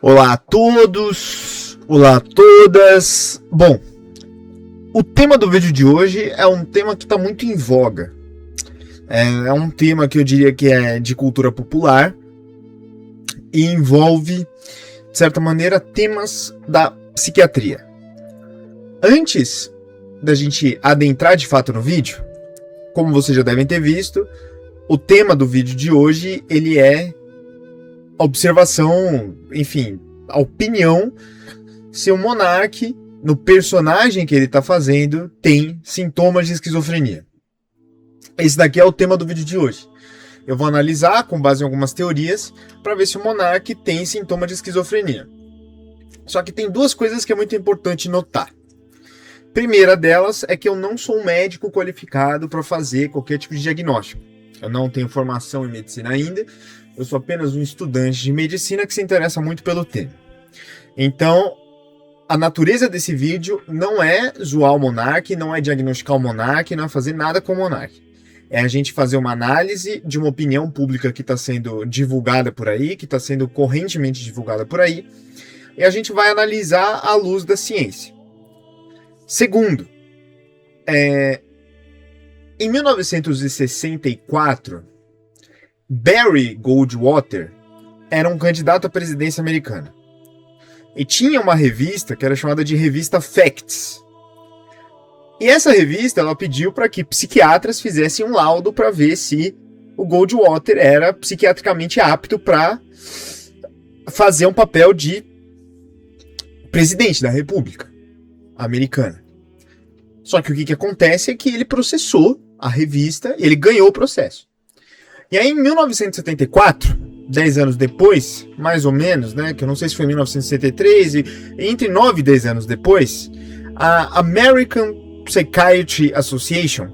Olá a todos, olá a todas. Bom, o tema do vídeo de hoje é um tema que está muito em voga. É um tema que eu diria que é de cultura popular e envolve, de certa maneira, temas da psiquiatria. Antes da gente adentrar de fato no vídeo, como vocês já devem ter visto, o tema do vídeo de hoje, ele é a observação, enfim, a opinião se o Monark, no personagem que ele está fazendo, tem sintomas de esquizofrenia. Esse daqui é o tema do vídeo de hoje. Eu vou analisar com base em algumas teorias para ver se o Monark tem sintoma de esquizofrenia. Só que tem duas coisas que é muito importante notar. Primeira delas é que eu não sou um médico qualificado para fazer qualquer tipo de diagnóstico. Eu não tenho formação em medicina ainda, eu sou apenas um estudante de medicina que se interessa muito pelo tema. Então, a natureza desse vídeo não é zoar o Monark, não é diagnosticar o Monark, não é fazer nada com o Monark. É a gente fazer uma análise de uma opinião pública que está sendo divulgada por aí, que está sendo correntemente divulgada por aí, e a gente vai analisar à luz da ciência. Segundo, em 1964, Barry Goldwater era um candidato à presidência americana. E tinha uma revista que era chamada de Revista Facts. E essa revista ela pediu para que psiquiatras fizessem um laudo para ver se o Goldwater era psiquiatricamente apto para fazer um papel de presidente da República Americana. Só que o que acontece é que ele processou a revista e ele ganhou o processo. E aí, em 1974, 10 anos depois, mais ou menos, né, que eu não sei se foi em 1963, e entre 9 e 10 anos depois, a American Psychiatry Association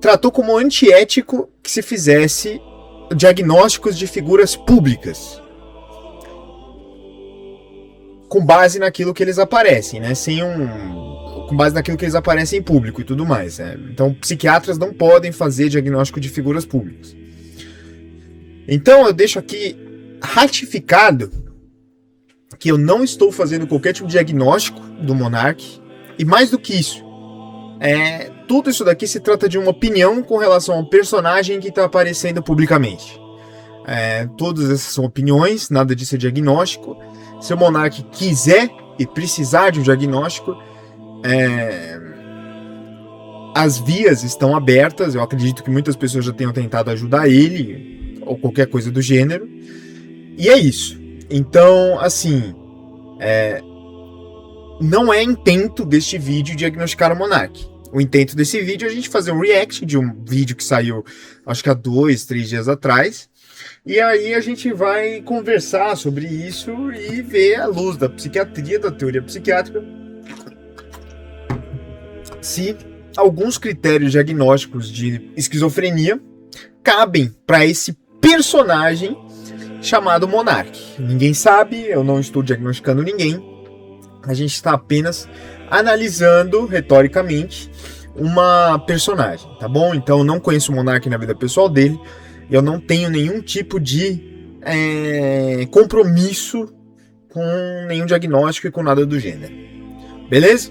tratou como antiético que se fizesse diagnósticos de figuras públicas com base naquilo que eles aparecem, né, com base naquilo que eles aparecem em público e tudo mais, né? Então, psiquiatras não podem fazer diagnóstico de figuras públicas. Então, eu deixo aqui ratificado que eu não estou fazendo qualquer tipo de diagnóstico do Monark, e mais do que isso, tudo isso daqui se trata de uma opinião com relação ao personagem que está aparecendo publicamente. Todas essas são opiniões, nada disso é diagnóstico. Se o Monark quiser e precisar de um diagnóstico, as vias estão abertas. Eu acredito que muitas pessoas já tenham tentado ajudar ele, ou qualquer coisa do gênero. E é isso. Então, assim, não é intento deste vídeo diagnosticar o Monark. O intento desse vídeo é a gente fazer um react de um vídeo que saiu, acho que há 2, 3 dias atrás. E aí a gente vai conversar sobre isso e ver à luz da psiquiatria, da teoria psiquiátrica, se alguns critérios diagnósticos de esquizofrenia cabem para esse personagem chamado Monark. Ninguém sabe, eu não estou diagnosticando ninguém. A gente está apenas analisando retoricamente uma personagem, tá bom? Então eu não conheço o Monark na vida pessoal dele. Eu não tenho nenhum tipo de compromisso com nenhum diagnóstico e com nada do gênero. Beleza?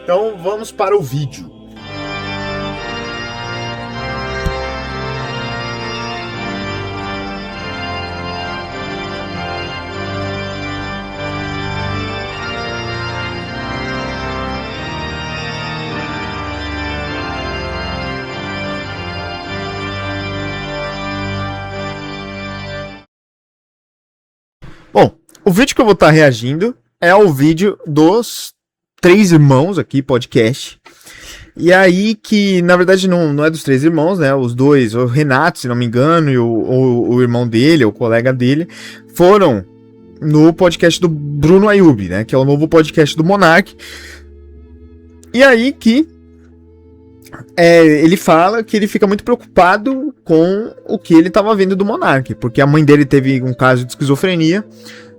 Então vamos para o vídeo. Bom, o vídeo que eu vou estar reagindo é ao vídeo dos 3 irmãos aqui, podcast. E aí que, na verdade, não é dos 3 irmãos, né? Os dois, o Renato, se não me engano, e o irmão dele, o colega dele, foram no podcast do Bruno Ayub, né? Que é o novo podcast do Monark. E aí que ele fala que ele fica muito preocupado com o que ele estava vendo do Monark, porque a mãe dele teve um caso de esquizofrenia,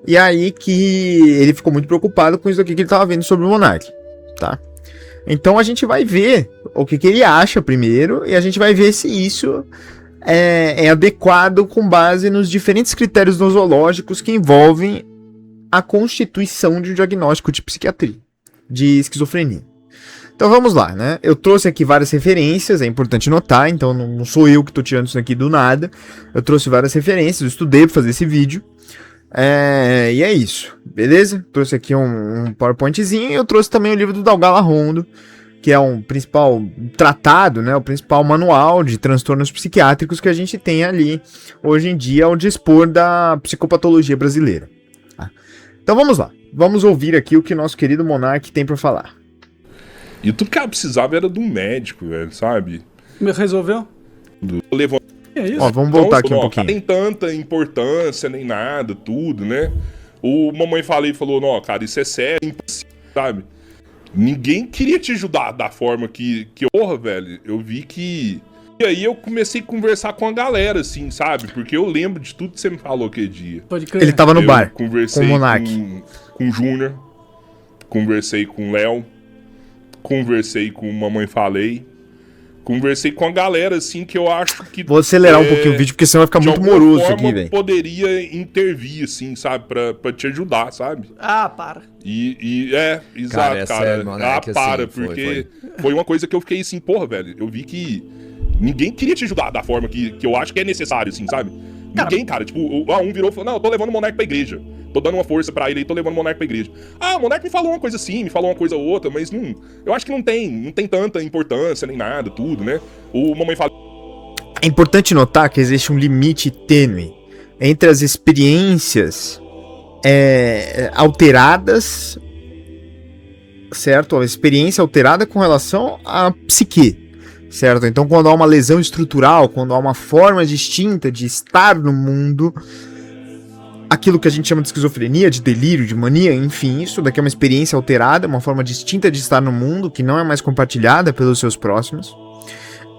e aí que ele ficou muito preocupado com isso aqui que ele estava vendo sobre o Monark, tá? Então a gente vai ver o que ele acha primeiro, e a gente vai ver se isso é adequado com base nos diferentes critérios nosológicos que envolvem a constituição de um diagnóstico de psiquiatria, de esquizofrenia. Então vamos lá, né? Eu trouxe aqui várias referências, é importante notar, então não sou eu que estou tirando isso aqui do nada. Eu trouxe várias referências, eu estudei para fazer esse vídeo. E é isso, beleza? Trouxe aqui um PowerPointzinho e eu trouxe também o livro do Dalgala Rondo, que é um principal tratado, né? O principal manual de transtornos psiquiátricos que a gente tem ali hoje em dia ao dispor da psicopatologia brasileira. Tá? Então vamos lá, vamos ouvir aqui o que nosso querido Monark tem para falar. E tudo que ela precisava era de um médico, velho, sabe? Resolveu? Levou. É isso. Ó, vamos voltar aqui um pouquinho. Não tem tanta importância nem nada, tudo, né? O mamãe falou, não, cara, isso é sério, impossível, sabe? Ninguém queria te ajudar da forma que porra, velho, eu vi que... E aí eu comecei a conversar com a galera, assim, sabe? Porque eu lembro de tudo que você me falou aquele dia. Pode crer. Ele tava no bar, conversei com o Monark. com o Júnior, conversei com o Léo, conversei com Mamãe Falei, conversei com a galera, assim, que eu acho que... Vou acelerar um pouquinho o vídeo, porque senão vai ficar muito moroso aqui, velho. Poderia intervir, assim, sabe? Pra te ajudar, sabe? Ah, para. Exato, cara. Sério, mano, para, assim, porque foi uma coisa que eu fiquei assim, porra, velho, eu vi que ninguém queria te ajudar da forma que eu acho que é necessário, assim, sabe? Ninguém, cara, tipo, um virou e falou, não, eu tô levando o Monark pra igreja. Tô dando uma força pra ele e tô levando o Monark pra igreja. Ah, o Monark me falou uma coisa assim, me falou uma coisa outra, mas não... Eu acho que não tem tanta importância nem nada, tudo, né? O mamãe fala... É importante notar que existe um limite tênue entre as experiências alteradas, certo? A experiência alterada com relação à psique, certo? Então, quando há uma lesão estrutural, quando há uma forma distinta de estar no mundo, aquilo que a gente chama de esquizofrenia, de delírio, de mania, enfim, isso daqui é uma experiência alterada, uma forma distinta de estar no mundo, que não é mais compartilhada pelos seus próximos,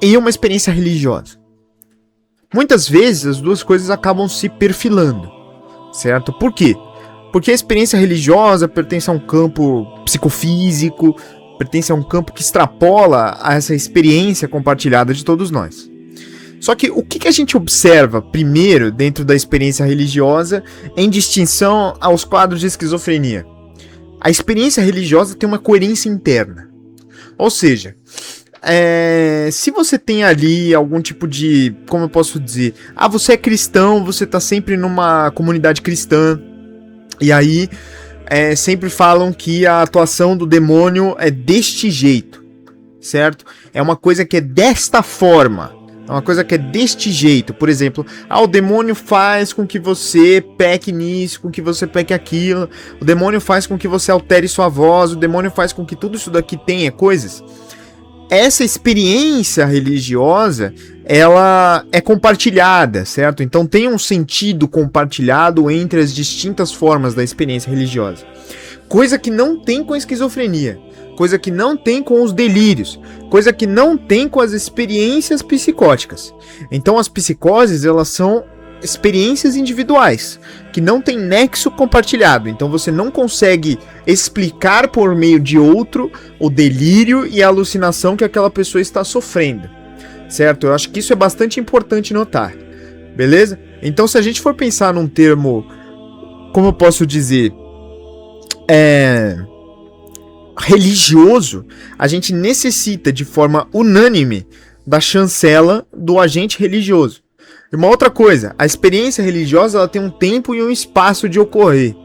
e uma experiência religiosa. Muitas vezes as duas coisas acabam se perfilando, certo? Por quê? Porque a experiência religiosa pertence a um campo psicofísico, pertence a um campo que extrapola a essa experiência compartilhada de todos nós. Só que o que a gente observa primeiro dentro da experiência religiosa em distinção aos quadros de esquizofrenia? A experiência religiosa tem uma coerência interna. Ou seja, se você tem ali algum tipo de, como eu posso dizer, você é cristão, você está sempre numa comunidade cristã, e aí sempre falam que a atuação do demônio é deste jeito, certo? É uma coisa que é desta forma. É uma coisa que é deste jeito. Por exemplo, o demônio faz com que você peque nisso, com que você peque aquilo. O demônio faz com que você altere sua voz. O demônio faz com que tudo isso daqui tenha coisas. Essa experiência religiosa, ela é compartilhada, certo? Então tem um sentido compartilhado entre as distintas formas da experiência religiosa. Coisa que não tem com a esquizofrenia. Coisa que não tem com os delírios, coisa que não tem com as experiências psicóticas. Então as psicoses, elas são experiências individuais, que não tem nexo compartilhado. Então você não consegue explicar por meio de outro o delírio e a alucinação que aquela pessoa está sofrendo, certo? Eu acho que isso é bastante importante notar, beleza? Então se a gente for pensar num termo, como eu posso dizer, religioso, a gente necessita de forma unânime da chancela do agente religioso. E uma outra coisa, a experiência religiosa, ela tem um tempo e um espaço de ocorrer,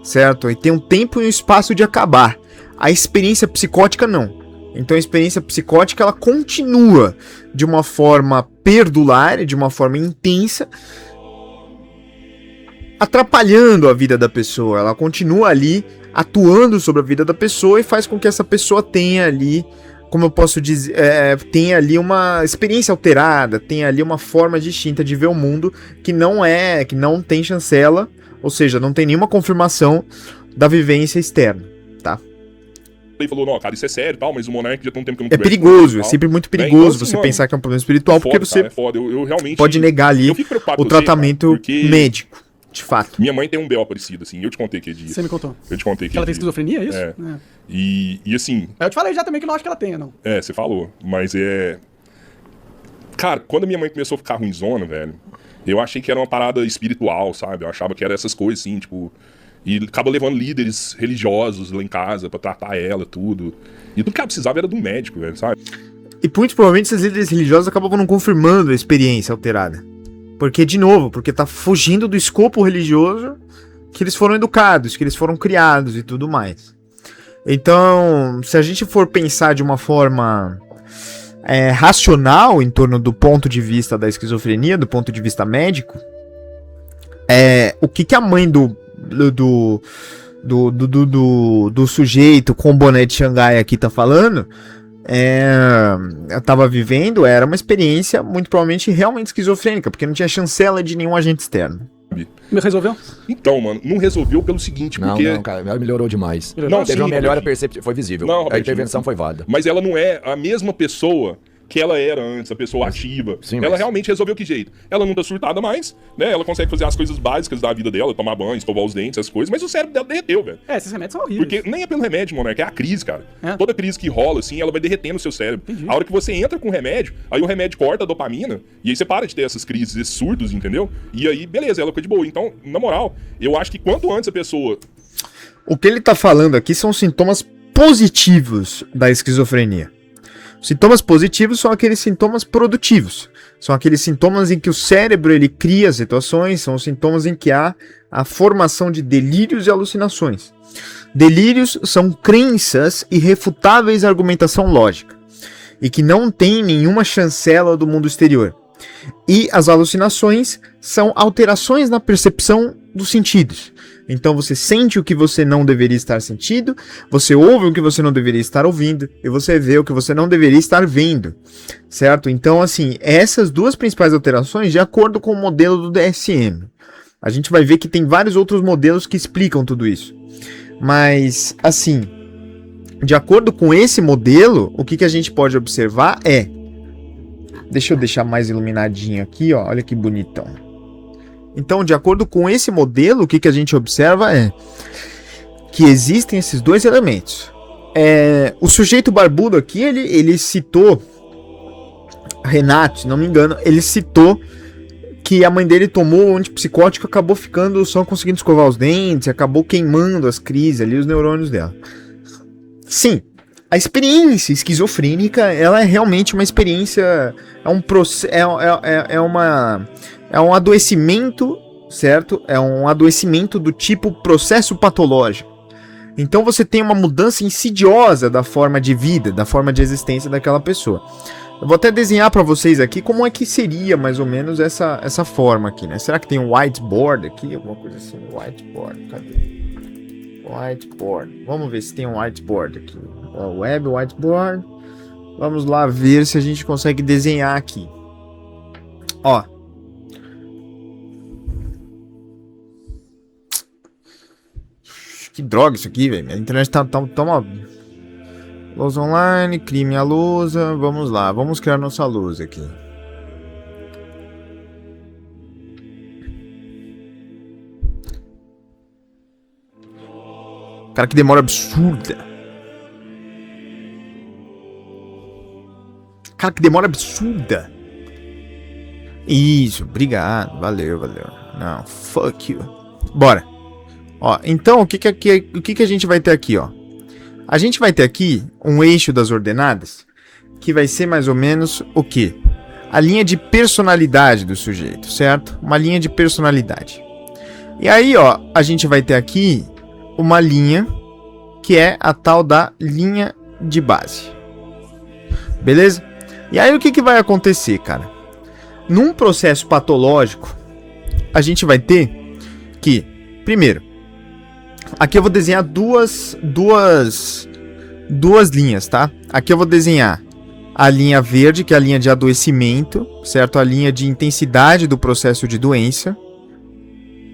certo? E tem um tempo e um espaço de acabar. A experiência psicótica não. Então a experiência psicótica, ela continua de uma forma perdulária, de uma forma intensa, atrapalhando a vida da pessoa. Ela continua ali atuando sobre a vida da pessoa e faz com que essa pessoa tenha ali, como eu posso dizer, tenha ali uma experiência alterada, tenha ali uma forma distinta de ver o mundo que não tem chancela, ou seja, não tem nenhuma confirmação da vivência externa, tá? Ele falou, não, cara, isso é sério e tal, mas o Monark já tem um tempo que eu não É converso perigoso, com ele, é sempre muito então, perigoso assim, você mano, pensar que é um problema espiritual, porque foda, você cara, é foda. Eu realmente pode negar ali eu fico preocupado o com você, tratamento cara, porque médico, de fato. minha mãe tem um B.O. parecido, assim, eu te contei aquele dia. Você me contou. Eu te contei Que ela aquele tem dia. esquizofrenia, é isso? É. E assim, Eu te falei já também que não acho que ela tenha, não. você falou, mas Cara, quando a minha mãe começou a ficar ruinzona, velho, eu achei que era uma parada espiritual, sabe? Eu achava que era essas coisas, assim, tipo... E acaba levando líderes religiosos lá em casa pra tratar ela, tudo. E tudo que ela precisava era de um médico, velho, sabe? E muito provavelmente esses líderes religiosos acabavam não confirmando a experiência alterada. Porque, de novo, porque tá fugindo do escopo religioso que eles foram educados, que eles foram criados e tudo mais. Então, se a gente for pensar de uma forma racional em torno do ponto de vista da esquizofrenia, do ponto de vista médico, o que a mãe do sujeito com o boné de Xangai aqui tá falando, tava vivendo, era uma experiência muito provavelmente realmente esquizofrênica, porque não tinha chancela de nenhum agente externo. Me resolveu? Então, mano, não resolveu pelo seguinte, porque... Não, cara, ela melhorou demais. Não, teve sim, uma melhora Robertinho. perceptível, foi visível. Não, A Robertinho, intervenção foi válida. Mas ela não é a mesma pessoa que ela era antes, a pessoa ativa. Sim, ela mas- realmente resolveu que jeito? Ela não tá surtada mais, né? Ela consegue fazer as coisas básicas da vida dela, tomar banho, escovar os dentes, essas coisas, mas o cérebro dela derreteu, velho. Esses remédios são horríveis. Porque nem é pelo remédio, mano, é que é a crise, cara. É. Toda crise que rola, assim, ela vai derretendo o seu cérebro. Entendi. A hora que você entra com o remédio, aí o remédio corta a dopamina, e aí você para de ter essas crises, esses surtos, entendeu? E aí, beleza, ela fica de boa. Então, na moral, eu acho que quanto antes a pessoa... O que ele tá falando aqui são sintomas positivos da esquizofrenia. Sintomas positivos são aqueles sintomas produtivos. São aqueles sintomas em que o cérebro ele cria situações, são os sintomas em que há a formação de delírios e alucinações. Delírios são crenças irrefutáveis à argumentação lógica e que não têm nenhuma chancela do mundo exterior. E as alucinações são alterações na percepção dos sentidos. Então você sente o que você não deveria estar sentindo, você ouve o que você não deveria estar ouvindo, e você vê o que você não deveria estar vendo, certo? Então, assim, essas duas principais alterações, de acordo com o modelo do DSM. A gente vai ver que tem vários outros modelos que explicam tudo isso. Mas, assim, de acordo com esse modelo, o que a gente pode observar é... Deixa eu deixar mais iluminadinho aqui, ó. Olha que bonitão. Então, de acordo com esse modelo, o que a gente observa é que existem esses dois elementos. O sujeito barbudo aqui, ele citou, Renato, se não me engano, ele citou que a mãe dele tomou o antipsicótico e acabou ficando só conseguindo escovar os dentes, acabou queimando as crises ali, os neurônios dela. Sim, a experiência esquizofrênica, ela é realmente uma experiência, é um adoecimento, certo? É um adoecimento do tipo processo patológico. Então você tem uma mudança insidiosa da forma de vida, da forma de existência daquela pessoa. Eu vou até desenhar para vocês aqui como é que seria mais ou menos essa forma aqui, né? Será que tem um whiteboard aqui? Alguma coisa assim, whiteboard, cadê? Whiteboard, vamos ver se tem um whiteboard aqui. Web whiteboard, vamos lá ver se a gente consegue desenhar aqui. Ó. Que droga isso aqui, velho. A internet tá uma... Lousa online, crie minha lousa. Vamos lá, vamos criar nossa lousa aqui. Cara, que demora absurda. Cara, que demora absurda. Isso, obrigado. Valeu. Não, fuck you. Bora. Ó, então o que a gente vai ter aqui, ó? A gente vai ter aqui um eixo das ordenadas que vai ser mais ou menos o quê? A linha de personalidade do sujeito, certo? Uma linha de personalidade. E aí, ó, a gente vai ter aqui uma linha que é a tal da linha de base. Beleza? E aí o que vai acontecer, cara? Num processo patológico, a gente vai ter que, primeiro, aqui eu vou desenhar duas linhas, tá? Aqui eu vou desenhar a linha verde, que é a linha de adoecimento, certo? A linha de intensidade do processo de doença.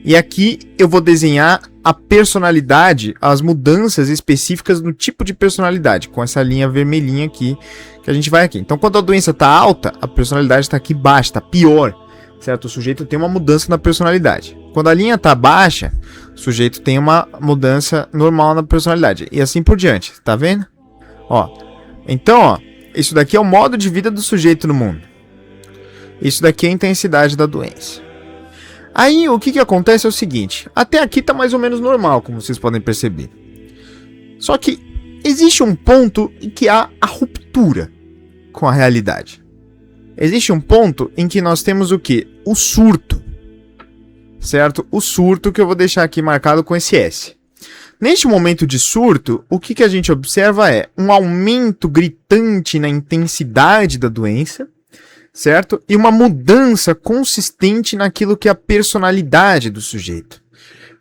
E aqui eu vou desenhar a personalidade, as mudanças específicas no tipo de personalidade, com essa linha vermelhinha aqui, que a gente vai aqui. Então, quando a doença está alta, a personalidade está aqui baixa, está pior, certo? O sujeito tem uma mudança na personalidade. Quando a linha está baixa, o sujeito tem uma mudança normal na personalidade. E assim por diante, tá vendo? Ó, então, ó, isso daqui é o modo de vida do sujeito no mundo. Isso daqui é a intensidade da doença. Aí o que acontece é o seguinte, até aqui tá mais ou menos normal, como vocês podem perceber. Só que existe um ponto em que há a ruptura com a realidade. Existe um ponto em que nós temos o quê? O surto. Certo? O surto que eu vou deixar aqui marcado com esse S. Neste momento de surto, o que a gente observa é um aumento gritante na intensidade da doença, certo? E uma mudança consistente naquilo que é a personalidade do sujeito.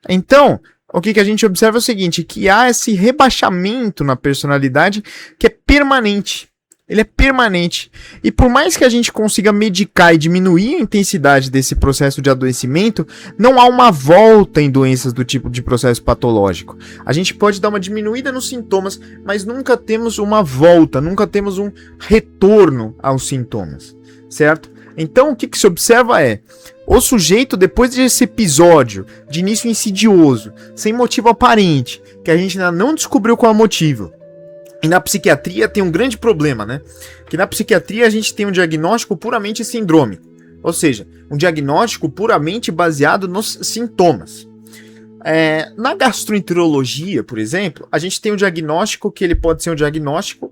Então, o que a gente observa é o seguinte, que há esse rebaixamento na personalidade que é permanente. Ele é permanente. E por mais que a gente consiga medicar e diminuir a intensidade desse processo de adoecimento, não há uma volta em doenças do tipo de processo patológico. A gente pode dar uma diminuída nos sintomas, mas nunca temos uma volta, nunca temos um retorno aos sintomas, certo? Então o que se observa é, o sujeito depois desse episódio de início insidioso, sem motivo aparente, que a gente ainda não descobriu qual é o motivo, e na psiquiatria tem um grande problema, né? Que na psiquiatria a gente tem um diagnóstico puramente sindrômico. Ou seja, um diagnóstico puramente baseado nos sintomas. Na gastroenterologia, por exemplo, a gente tem um diagnóstico que ele pode ser um diagnóstico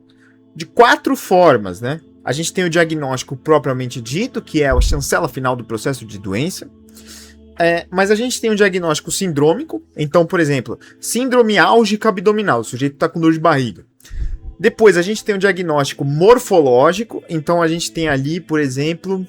de 4 formas, né? A gente tem o diagnóstico propriamente dito, que é a chancela final do processo de doença. Mas a gente tem um diagnóstico sindrômico. Então, por exemplo, síndrome álgica abdominal. O sujeito está com dor de barriga. Depois a gente tem um diagnóstico morfológico, então a gente tem ali, por exemplo,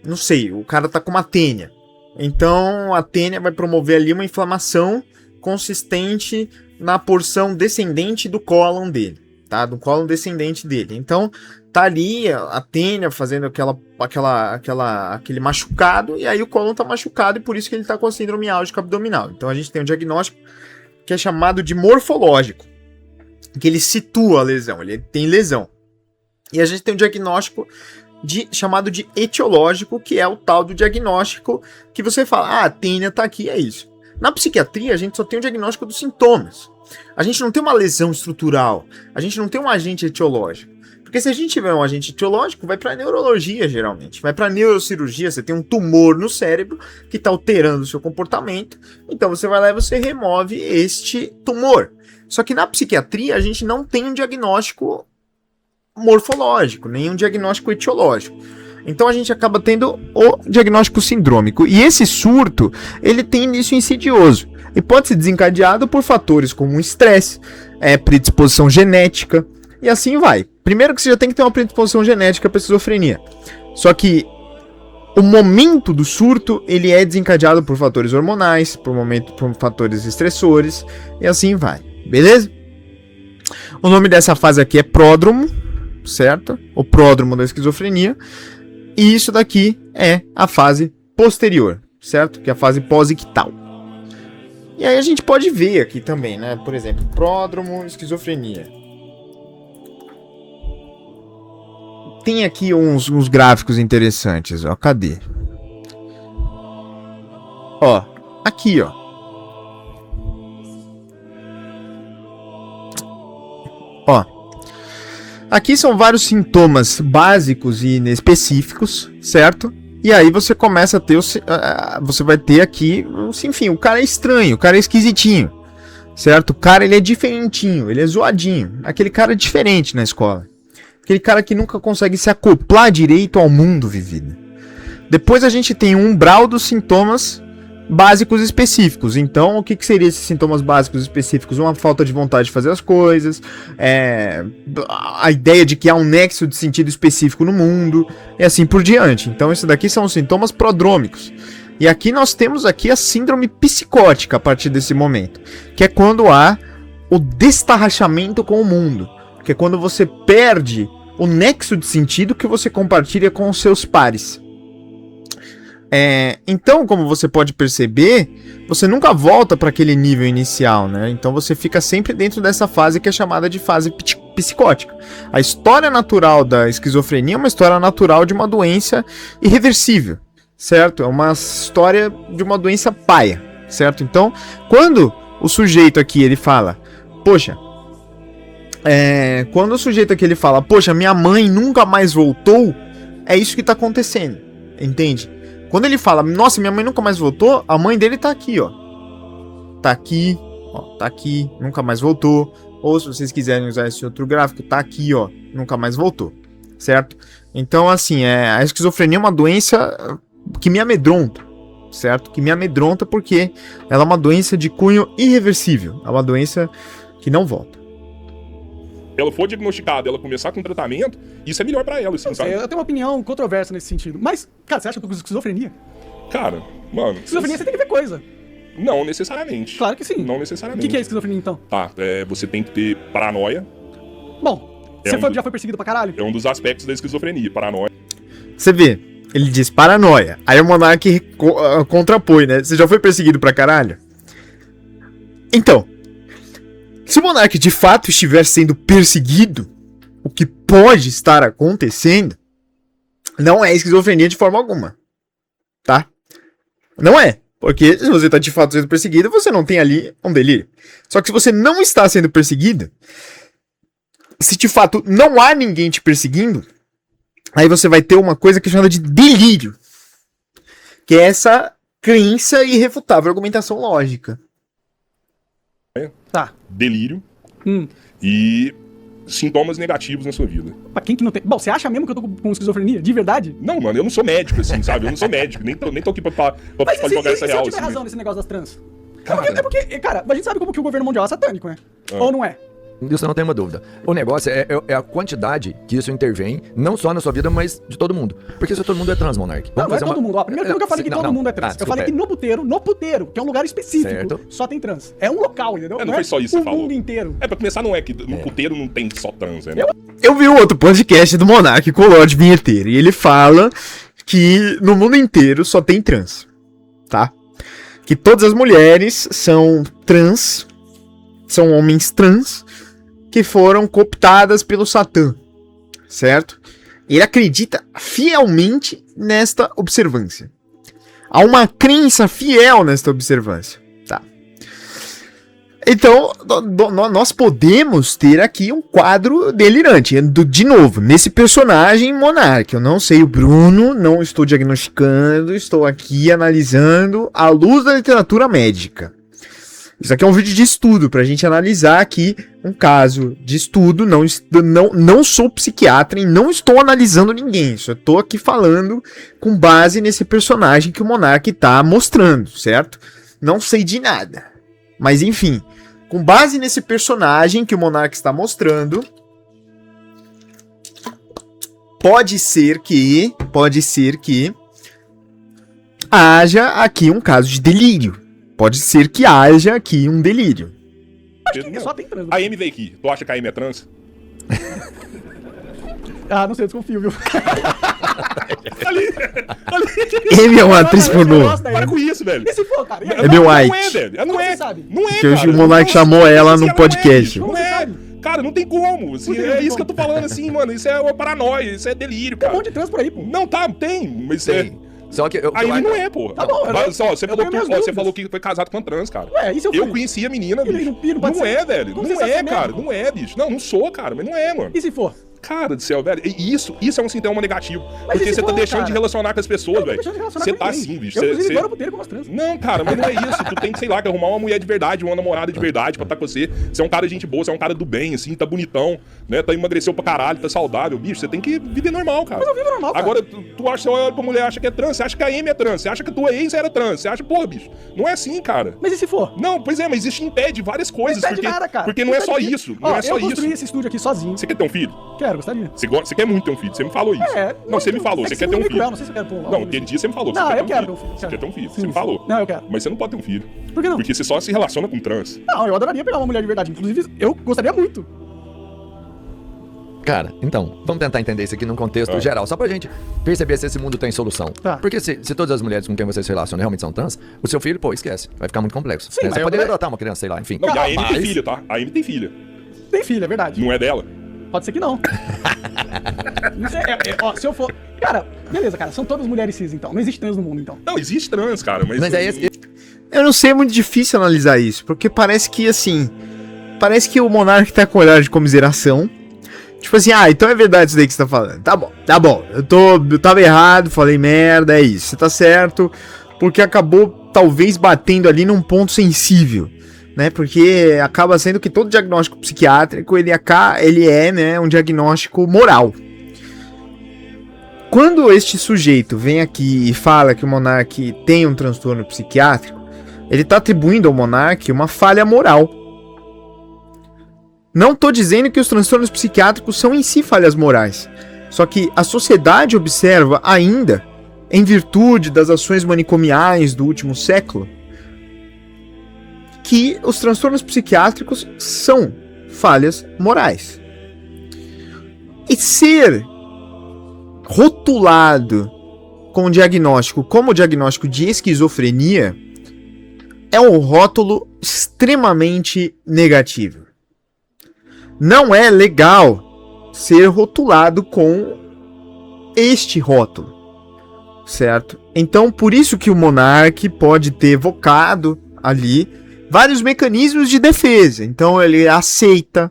não sei, o cara tá com uma tênia. Então a tênia vai promover ali uma inflamação consistente na porção descendente do cólon dele, tá? Do cólon descendente dele. Então tá ali a tênia fazendo aquele machucado, e aí o cólon tá machucado e por isso que ele tá com a síndrome álgica abdominal. Então a gente tem um diagnóstico que é chamado de morfológico, que ele situa a lesão, ele tem lesão. E a gente tem um diagnóstico chamado de etiológico, que é o tal do diagnóstico que você fala, a tênia tá aqui, é isso. Na psiquiatria, a gente só tem o diagnóstico dos sintomas. A gente não tem uma lesão estrutural, a gente não tem um agente etiológico. Porque se a gente tiver um agente etiológico, vai para neurologia, geralmente. Vai para neurocirurgia, você tem um tumor no cérebro que está alterando o seu comportamento, então você vai lá e você remove este tumor. Só que na psiquiatria a gente não tem um diagnóstico morfológico, nem um diagnóstico etiológico. Então a gente acaba tendo o diagnóstico sindrômico. E esse surto, ele tem início insidioso. E pode ser desencadeado por fatores como estresse, predisposição genética, e assim vai. Primeiro que você já tem que ter uma predisposição genética para esquizofrenia. Só que o momento do surto, ele é desencadeado por fatores hormonais, por fatores estressores, e assim vai. Beleza? O nome dessa fase aqui é pródromo, certo? O pródromo da esquizofrenia. E isso daqui é a fase posterior, certo? Que é a fase pós-ictal. E aí a gente pode ver aqui também, né? Por exemplo, pródromo, esquizofrenia. Tem aqui uns gráficos interessantes, ó. Cadê? Ó, aqui, ó. Ó, aqui são vários sintomas básicos e inespecíficos, certo? E aí você começa a ter, você vai ter aqui, enfim, o cara é estranho, o cara é esquisitinho, certo? O cara, ele é diferentinho, ele é zoadinho, aquele cara diferente na escola. Aquele cara que nunca consegue se acoplar direito ao mundo vivido. Depois a gente tem um umbral dos sintomas básicos específicos. Então, o que seriam esses sintomas básicos específicos? Uma falta de vontade de fazer as coisas, a ideia de que há um nexo de sentido específico no mundo, e assim por diante. Então, isso daqui são os sintomas prodrômicos. E aqui nós temos aqui a síndrome psicótica a partir desse momento, que é quando há o destarrachamento com o mundo, que é quando você perde o nexo de sentido que você compartilha com os seus pares. Então, como você pode perceber, você nunca volta para aquele nível inicial, né? Então você fica sempre dentro dessa fase que é chamada de fase psicótica. A história natural da esquizofrenia é uma história natural de uma doença irreversível, certo? É uma história de uma doença paia, certo? Então, quando o sujeito aqui ele fala, poxa, quando o sujeito aqui ele fala, poxa, minha mãe nunca mais voltou, é isso que tá acontecendo, entende? Quando ele fala, nossa, minha mãe nunca mais voltou, a mãe dele tá aqui, ó. Tá aqui, ó, tá aqui, nunca mais voltou. Ou se vocês quiserem usar esse outro gráfico, tá aqui, ó, nunca mais voltou, certo? Então, assim, a esquizofrenia é uma doença que me amedronta, certo? Que me amedronta porque ela é uma doença de cunho irreversível, é uma doença que não volta. Ela for diagnosticada, ela começar com tratamento, isso é melhor pra ela, assim, sabe? Eu tenho uma opinião controversa nesse sentido. Mas, cara, você acha que eu tô com esquizofrenia? Cara, mano... Esquizofrenia você tem que ver coisa. Não necessariamente. Claro que sim. Não O necessariamente. que é esquizofrenia, então? Tá, você tem que ter paranoia. Bom, É você um já foi perseguido pra caralho? É um dos aspectos da esquizofrenia, paranoia. Você vê, ele diz paranoia. Aí o Monark contrapõe, né? Você já foi perseguido pra caralho? Então, se o Monark de fato estiver sendo perseguido, o que pode estar acontecendo, não é esquizofrenia de forma alguma. Tá? Não é. Porque se você tá de fato sendo perseguido, você não tem ali um delírio. Só que se você não está sendo perseguido, se de fato não há ninguém te perseguindo, aí você vai ter uma coisa que é chamada de delírio. Que é essa crença irrefutável, argumentação lógica. Tá. Delírio e sintomas negativos na sua vida. Pra quem que não tem... Bom, você acha mesmo que eu tô com esquizofrenia? De verdade? Não, mano, eu não sou médico, assim, sabe? Eu não sou médico, nem tô aqui pra jogar essa se real, eu tiver assim. razão nesse negócio das trans? Cara. É porque, cara, a gente sabe como que o governo mundial é satânico, né? Ou não é? Isso eu não tenho uma dúvida. O negócio é a quantidade que isso intervém, não só na sua vida, mas de todo mundo. Porque se todo mundo é trans, Monark. Não, não é todo mundo. Ó, primeiro que eu nunca falei que todo mundo é trans. Eu falei que no puteiro, que é um lugar específico, Certo. só tem trans. É um local, entendeu? Não foi só isso que você o falou. mundo inteiro. Pra começar, não é que no puteiro não tem só trans, né? Eu vi um outro podcast do Monark com o Lorde Vinheteiro, e ele fala que no mundo inteiro só tem trans, tá? Que todas as mulheres são trans, são homens trans, que foram cooptadas pelo Satã, certo? Ele acredita fielmente nesta observância. Há uma crença fiel nesta observância, tá? Então, nós podemos ter aqui um quadro delirante. De novo, nesse personagem Monark. Eu não sei o Bruno, não estou diagnosticando, estou aqui analisando à luz da literatura médica. Isso aqui é um vídeo de estudo, pra gente analisar aqui um caso de estudo. Não sou psiquiatra e não estou analisando ninguém. Só estou aqui falando com base nesse personagem que o Monark tá mostrando, certo? Não sei de nada. Mas enfim, com base nesse personagem que o Monark está mostrando, pode ser que haja aqui um caso de delírio. Pode ser que haja aqui um delírio. Acho que só tem trans. A Amy veio aqui. Tu acha que a Amy é trans? Ah, não sei, eu desconfio, viu? Ele é uma atriz pornô. Para com isso, velho. E se for, cara? E aí? É meu Não White. é, velho. Não Como é. você sabe? Não é, Que hoje cara. o Monark Não, chamou ela isso no ela podcast. Não é, Como você bicho. Cara, não tem como. Assim, é isso que eu tô falando, assim, mano. Isso é uma paranoia, isso é delírio, Tem um cara. monte de trans por aí, pô. Não, tá, tem. Mas Tem. Só que eu a Amy não é, pô. Tá bom, Mas, ó, você eu falou tenho minhas você dúvidas. falou que foi casado com uma trans, cara. Ué, e se eu Eu fui? conheci a menina, E bicho. não pode Não ser? é, velho. Como você Não sabe é, que é cara. mesmo? Não é, bicho. Não sou, cara. Mas não é, mano. E se for? Cara do céu, velho. Isso é um sintoma negativo. Mas Porque e se você tá for, deixando de cara? relacionar com as pessoas, Eu tô velho. deixando de relacionar Você com tá ninguém. assim, bicho. Eu, inclusive, Você- vou no puteiro com umas trans. Não, cara, mas não é isso. Tu tem que, sei lá, que arrumar uma mulher de verdade, uma namorada de verdade pra estar com você. Você é um cara de gente boa, você é um cara do bem, assim, tá bonitão, né? Tá emagreceu pra caralho, tá saudável. Bicho, você tem que viver normal, cara. Mas eu vivo normal, cara. Agora, tu acha, você olha pra mulher, acha que é trans, você acha que a Amy é trans, você acha que a tua ex era trans, você acha, porra, bicho, não é assim, cara. Mas e se for? Não, pois é, mas isso impede várias coisas, Não impede porque, nada, cara. porque não é só impede isso, Ó, não é só eu construí isso. esse estúdio aqui sozinho. Você quer ter um filho? Quero, gostaria. Você quer muito ter um filho, você me falou isso. Não, você me falou, é você que quer ter um meio filho. cruel, não sei se eu quero pôr um Não, álbum aquele nisso. dia você me falou. Não, você eu quero ter um filho. filho. Você quer ter um filho, você Sim, me sim. falou. Não, eu quero. Mas você não pode ter um filho. Por que não? Porque você só se relaciona com trans. Não, eu adoraria pegar uma mulher de verdade. Inclusive, eu gostaria muito. Cara, então, vamos tentar entender isso aqui num contexto geral, só pra gente perceber se esse mundo tem solução. Tá. Porque se todas as mulheres com quem você se relaciona realmente são trans, o seu filho, pô, esquece. Vai ficar muito complexo. Sim, mas Você eu poderia também- adotar uma criança, sei lá, enfim. Não, e a Amy tem Mas- filha, tá? A Amy tem filha. Tem filho, é verdade. Não é dela. Pode ser que não. Não sei, ó, se eu for... Cara, beleza, cara. São todas mulheres cis, então. Não existe trans no mundo, então. Não, existe trans, cara, mas... Mas é esse. Eu não sei, é muito difícil analisar isso, porque parece que, assim, parece que o Monark tá com olhar de comiseração, Tipo assim, então é verdade isso daí que você tá falando. Tá bom. Eu tava errado, falei merda, é isso. Você tá certo, porque acabou talvez batendo ali num ponto sensível, né? Porque acaba sendo que todo diagnóstico psiquiátrico, ele é, né, um diagnóstico moral. Quando este sujeito vem aqui e fala que o Monark tem um transtorno psiquiátrico, ele tá atribuindo ao Monark uma falha moral. Não tô dizendo que os transtornos psiquiátricos são em si falhas morais. Só que a sociedade observa ainda, em virtude das ações manicomiais do último século, que os transtornos psiquiátricos são falhas morais. E ser rotulado com o diagnóstico como o diagnóstico de esquizofrenia é um rótulo extremamente negativo. Não é legal ser rotulado com este rótulo, certo? Então, por isso que o Monark pode ter evocado ali vários mecanismos de defesa. Então, ele aceita,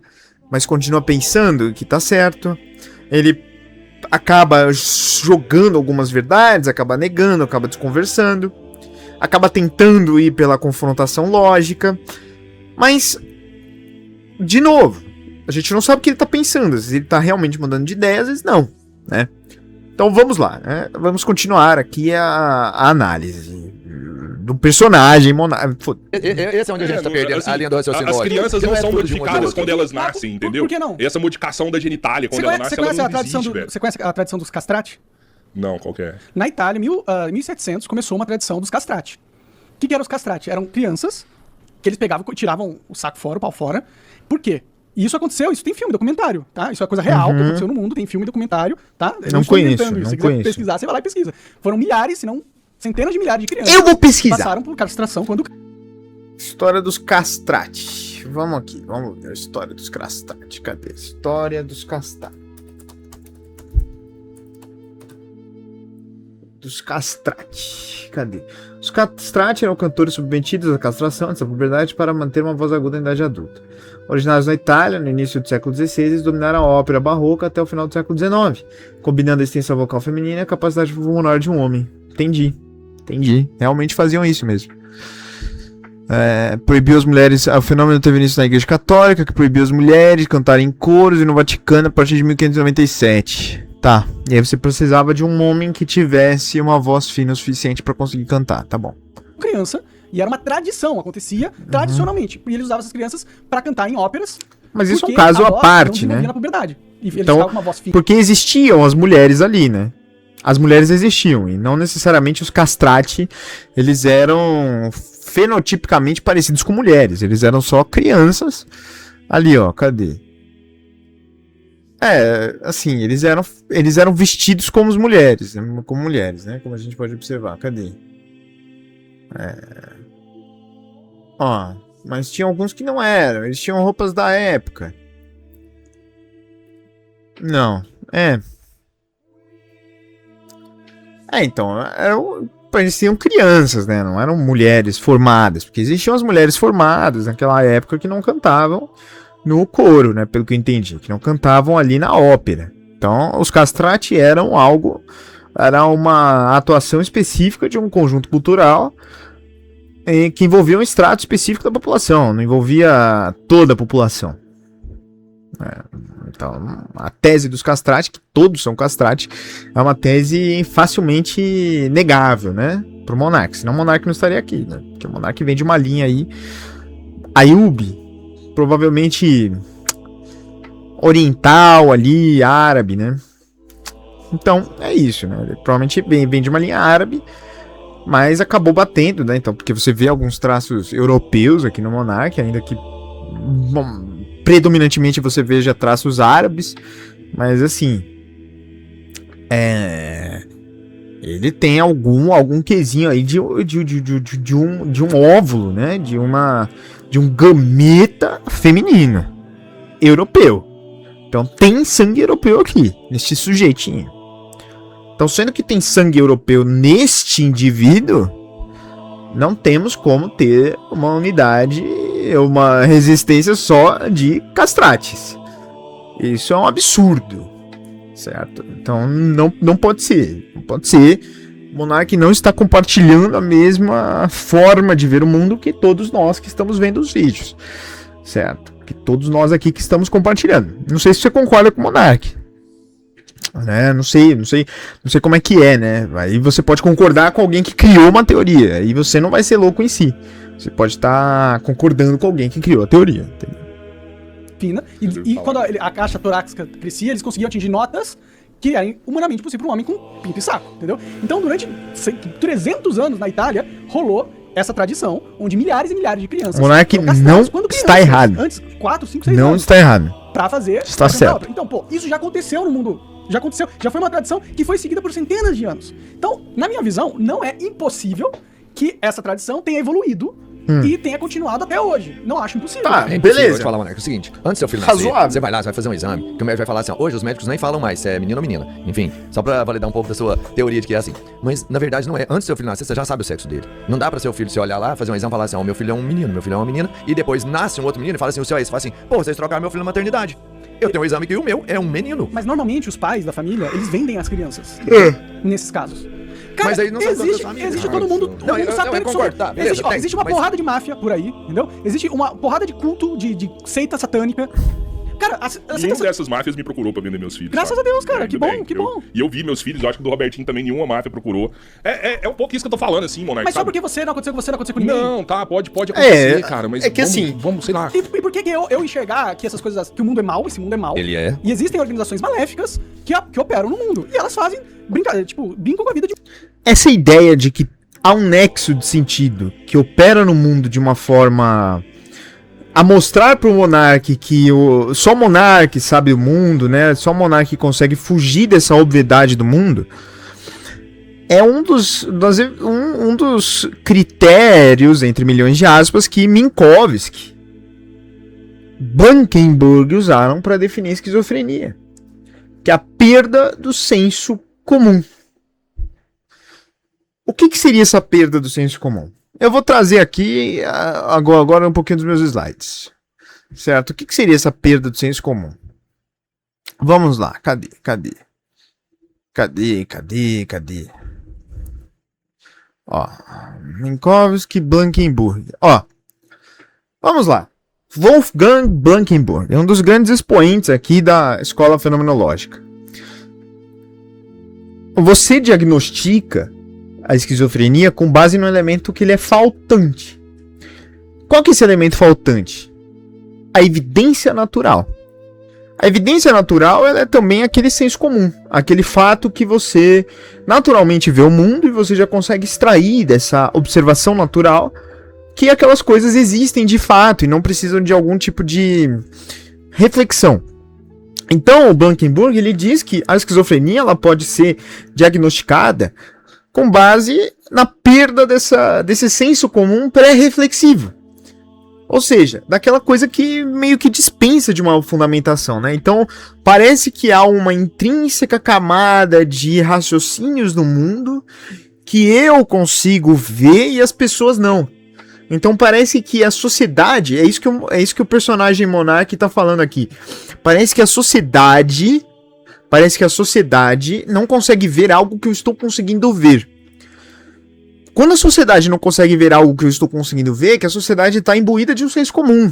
mas continua pensando que tá certo. Ele acaba jogando algumas verdades, acaba negando, acaba desconversando, acaba tentando ir pela confrontação lógica, mas, de novo, a gente não sabe o que ele tá pensando, às vezes ele tá realmente mudando de ideia, às vezes não, né? Então vamos lá, né? Vamos continuar aqui a análise do personagem Esse é onde a gente tá perdendo a linha do raciocínio. As crianças não são modificadas quando elas Mas nascem, entendeu? por que não? Essa modificação da genitália, quando ela nasce, ela não existe, velho. Você conhece a tradição dos castrati? Não, qual que é? Na Itália, em 1700, começou uma tradição dos castrati. O que eram os castrati? Eram crianças que eles pegavam, tiravam o saco fora, o pau fora. Por quê? E isso aconteceu, isso tem filme, documentário, tá? Isso é coisa real que aconteceu no mundo, tem filme, documentário, tá? Eu não estou conheço, inventando isso. Se quiser pesquisar, você vai lá e pesquisa. Foram milhares, se não centenas de milhares de crianças. Eu vou pesquisar. Passaram por castração quando... História dos castrati. Vamos aqui, vamos ver a história dos castrati. Cadê? História dos castrati. Dos castrati. Cadê? Os castrati eram cantores submetidos à castração dessa puberdade para manter uma voz aguda em idade adulta. Originados na Itália, no início do século XVI, eles dominaram a ópera barroca até o final do século XIX, combinando a extensão vocal feminina e a capacidade pulmonar de um homem. Entendi. Realmente faziam isso mesmo. Proibiu as mulheres... O fenômeno teve início na Igreja Católica, que proibiu as mulheres de cantarem em coros, e no Vaticano a partir de 1597. Tá, e aí você precisava de um homem que tivesse uma voz fina o suficiente para conseguir cantar, tá bom. Criança, e era uma tradição, acontecia tradicionalmente. E eles usavam essas crianças pra cantar em óperas. Mas isso é um caso à parte, né? Na puberdade. E eles então, ficavam com uma voz fina. porque existiam as mulheres ali, né? As mulheres existiam, e não necessariamente os castrati, eles eram fenotipicamente parecidos com mulheres. Eles eram só crianças. Ali, ó, cadê? Assim, eles eram vestidos como mulheres, né? Como a gente pode observar. Cadê? Ó, mas tinha alguns que não eram, eles tinham roupas da época. Não, então, pareciam crianças, né? Não eram mulheres formadas, porque existiam as mulheres formadas naquela época que não cantavam no coro, né? Pelo que eu entendi, que não cantavam ali na ópera. Então, os castrati era uma atuação específica de um conjunto cultural que envolvia um extrato específico da população, não envolvia toda a população. Então, a tese dos castrati, que todos são castrati, é uma tese facilmente negável, né? Pro Monark, senão o Monark não estaria aqui, né? Porque o Monark vem de uma linha aí, Ayub, provavelmente oriental ali, árabe, né? Então, é isso, né? Ele provavelmente vem de uma linha árabe, mas acabou batendo, né? Então, porque você vê alguns traços europeus aqui no Monark, ainda que predominantemente você veja traços árabes, mas assim, ele tem algum quesinho aí de um óvulo, né? De um gameta feminino europeu. Então tem sangue europeu aqui, neste sujeitinho. Então, sendo que tem sangue europeu neste indivíduo, não temos como ter uma unidade, uma resistência só de castrates. Isso é um absurdo, certo? Então não pode ser. Não pode ser. O monarca não está compartilhando a mesma forma de ver o mundo que todos nós que estamos vendo os vídeos, certo? Que todos nós aqui que estamos compartilhando. Não sei se você concorda com o monarca, né? Não sei como é que é, né? Aí você pode concordar com alguém que criou uma teoria, aí você não vai ser louco em si. Você pode estar concordando com alguém que criou a teoria, entendeu? Fina. E quando a caixa torácica crescia, eles conseguiam atingir notas que eram humanamente possível para um homem com pinto e saco, entendeu? Então, durante 300 anos na Itália, rolou essa tradição, onde milhares e milhares de crianças... O monarca não está errado. Antes, 4, 5, 6 não anos. Não está errado. Pra fazer... Está certo. Então, pô, isso já aconteceu no mundo. Já aconteceu. Já foi uma tradição que foi seguida por centenas de anos. Então, na minha visão, não é impossível que essa tradição tenha evoluído e tenha continuado até hoje. Não acho impossível. Tá, É impossível. beleza. Eu vou te falar, Monarca, é o seguinte, antes do seu filho nascer, Razoável. você vai lá, você vai fazer um exame, que o médico vai falar assim, ó, hoje os médicos nem falam mais se é menino ou menina. Enfim, só pra validar um pouco da sua teoria de que é assim. Mas, na verdade, não é. Antes do seu filho nascer, você já sabe o sexo dele. Não dá pra seu filho se olhar lá, fazer um exame e falar assim, ó, meu filho é um menino, meu filho é uma menina, e depois nasce um outro menino e fala assim, o seu é esse. Fala assim, pô, vocês trocaram meu filho na maternidade. Eu tenho um exame que o meu é um menino. Mas, normalmente, os pais da família, eles vendem as crianças. Nesses casos. Cara, Mas aí não são todas as existe famílias. todo mundo, Não, mundo eu satânico concordo, tá, beleza, existe, ó, tem, existe uma mas- porrada de máfia por aí, entendeu? Existe uma porrada de culto, de seita satânica. Cara, a Nenhuma seita dessas máfias me procurou pra vender meus filhos. Graças sabe? a Deus, cara, Ainda que bom, bem. que bom. E eu vi meus filhos, eu acho que do Robertinho também nenhuma máfia procurou. É um pouco isso que eu tô falando, assim, Monark. Mas só sabe? porque você não aconteceu com você, não aconteceu com ninguém. Não, tá, pode acontecer, É, cara, mas é que assim- vamos, sei lá. E por que eu enxergar que essas coisas, que o mundo é mau, esse mundo é mau. Ele é. E existem organizações maléficas que operam no mundo. E elas fazem brincadeira, tipo, brincam com a vida de... Essa ideia de que há um nexo de sentido que opera no mundo de uma forma a mostrar pro monarca que só o monarca sabe o mundo, né? Só o monarca consegue fugir dessa obviedade do mundo. É um dos critérios, entre milhões de aspas, que Minkowski, Blankenburg usaram para definir a esquizofrenia, que é a perda do senso comum. O que seria essa perda do senso comum? Eu vou trazer aqui agora um pouquinho dos meus slides. Certo? O que seria essa perda do senso comum? Vamos lá. Cadê? Ó, Minkowski, Blankenburg. Ó, vamos lá. Wolfgang Blankenburg é um dos grandes expoentes aqui da escola fenomenológica. Você diagnostica a esquizofrenia com base no elemento que ele é faltante. Qual que é esse elemento faltante? A evidência natural. A evidência natural ela é também aquele senso comum, aquele fato que você naturalmente vê o mundo e você já consegue extrair dessa observação natural que aquelas coisas existem de fato e não precisam de algum tipo de reflexão. Então, o Blankenburg ele diz que a esquizofrenia ela pode ser diagnosticada com base na perda desse senso comum pré-reflexivo. Ou seja, daquela coisa que meio que dispensa de uma fundamentação, né? Então, parece que há uma intrínseca camada de raciocínios no mundo que eu consigo ver e as pessoas não. Então, parece que a sociedade, é isso que o personagem Monark tá falando aqui. Parece que a sociedade não consegue ver algo que eu estou conseguindo ver. Quando a sociedade não consegue ver algo que eu estou conseguindo ver, é que a sociedade está imbuída de um senso comum.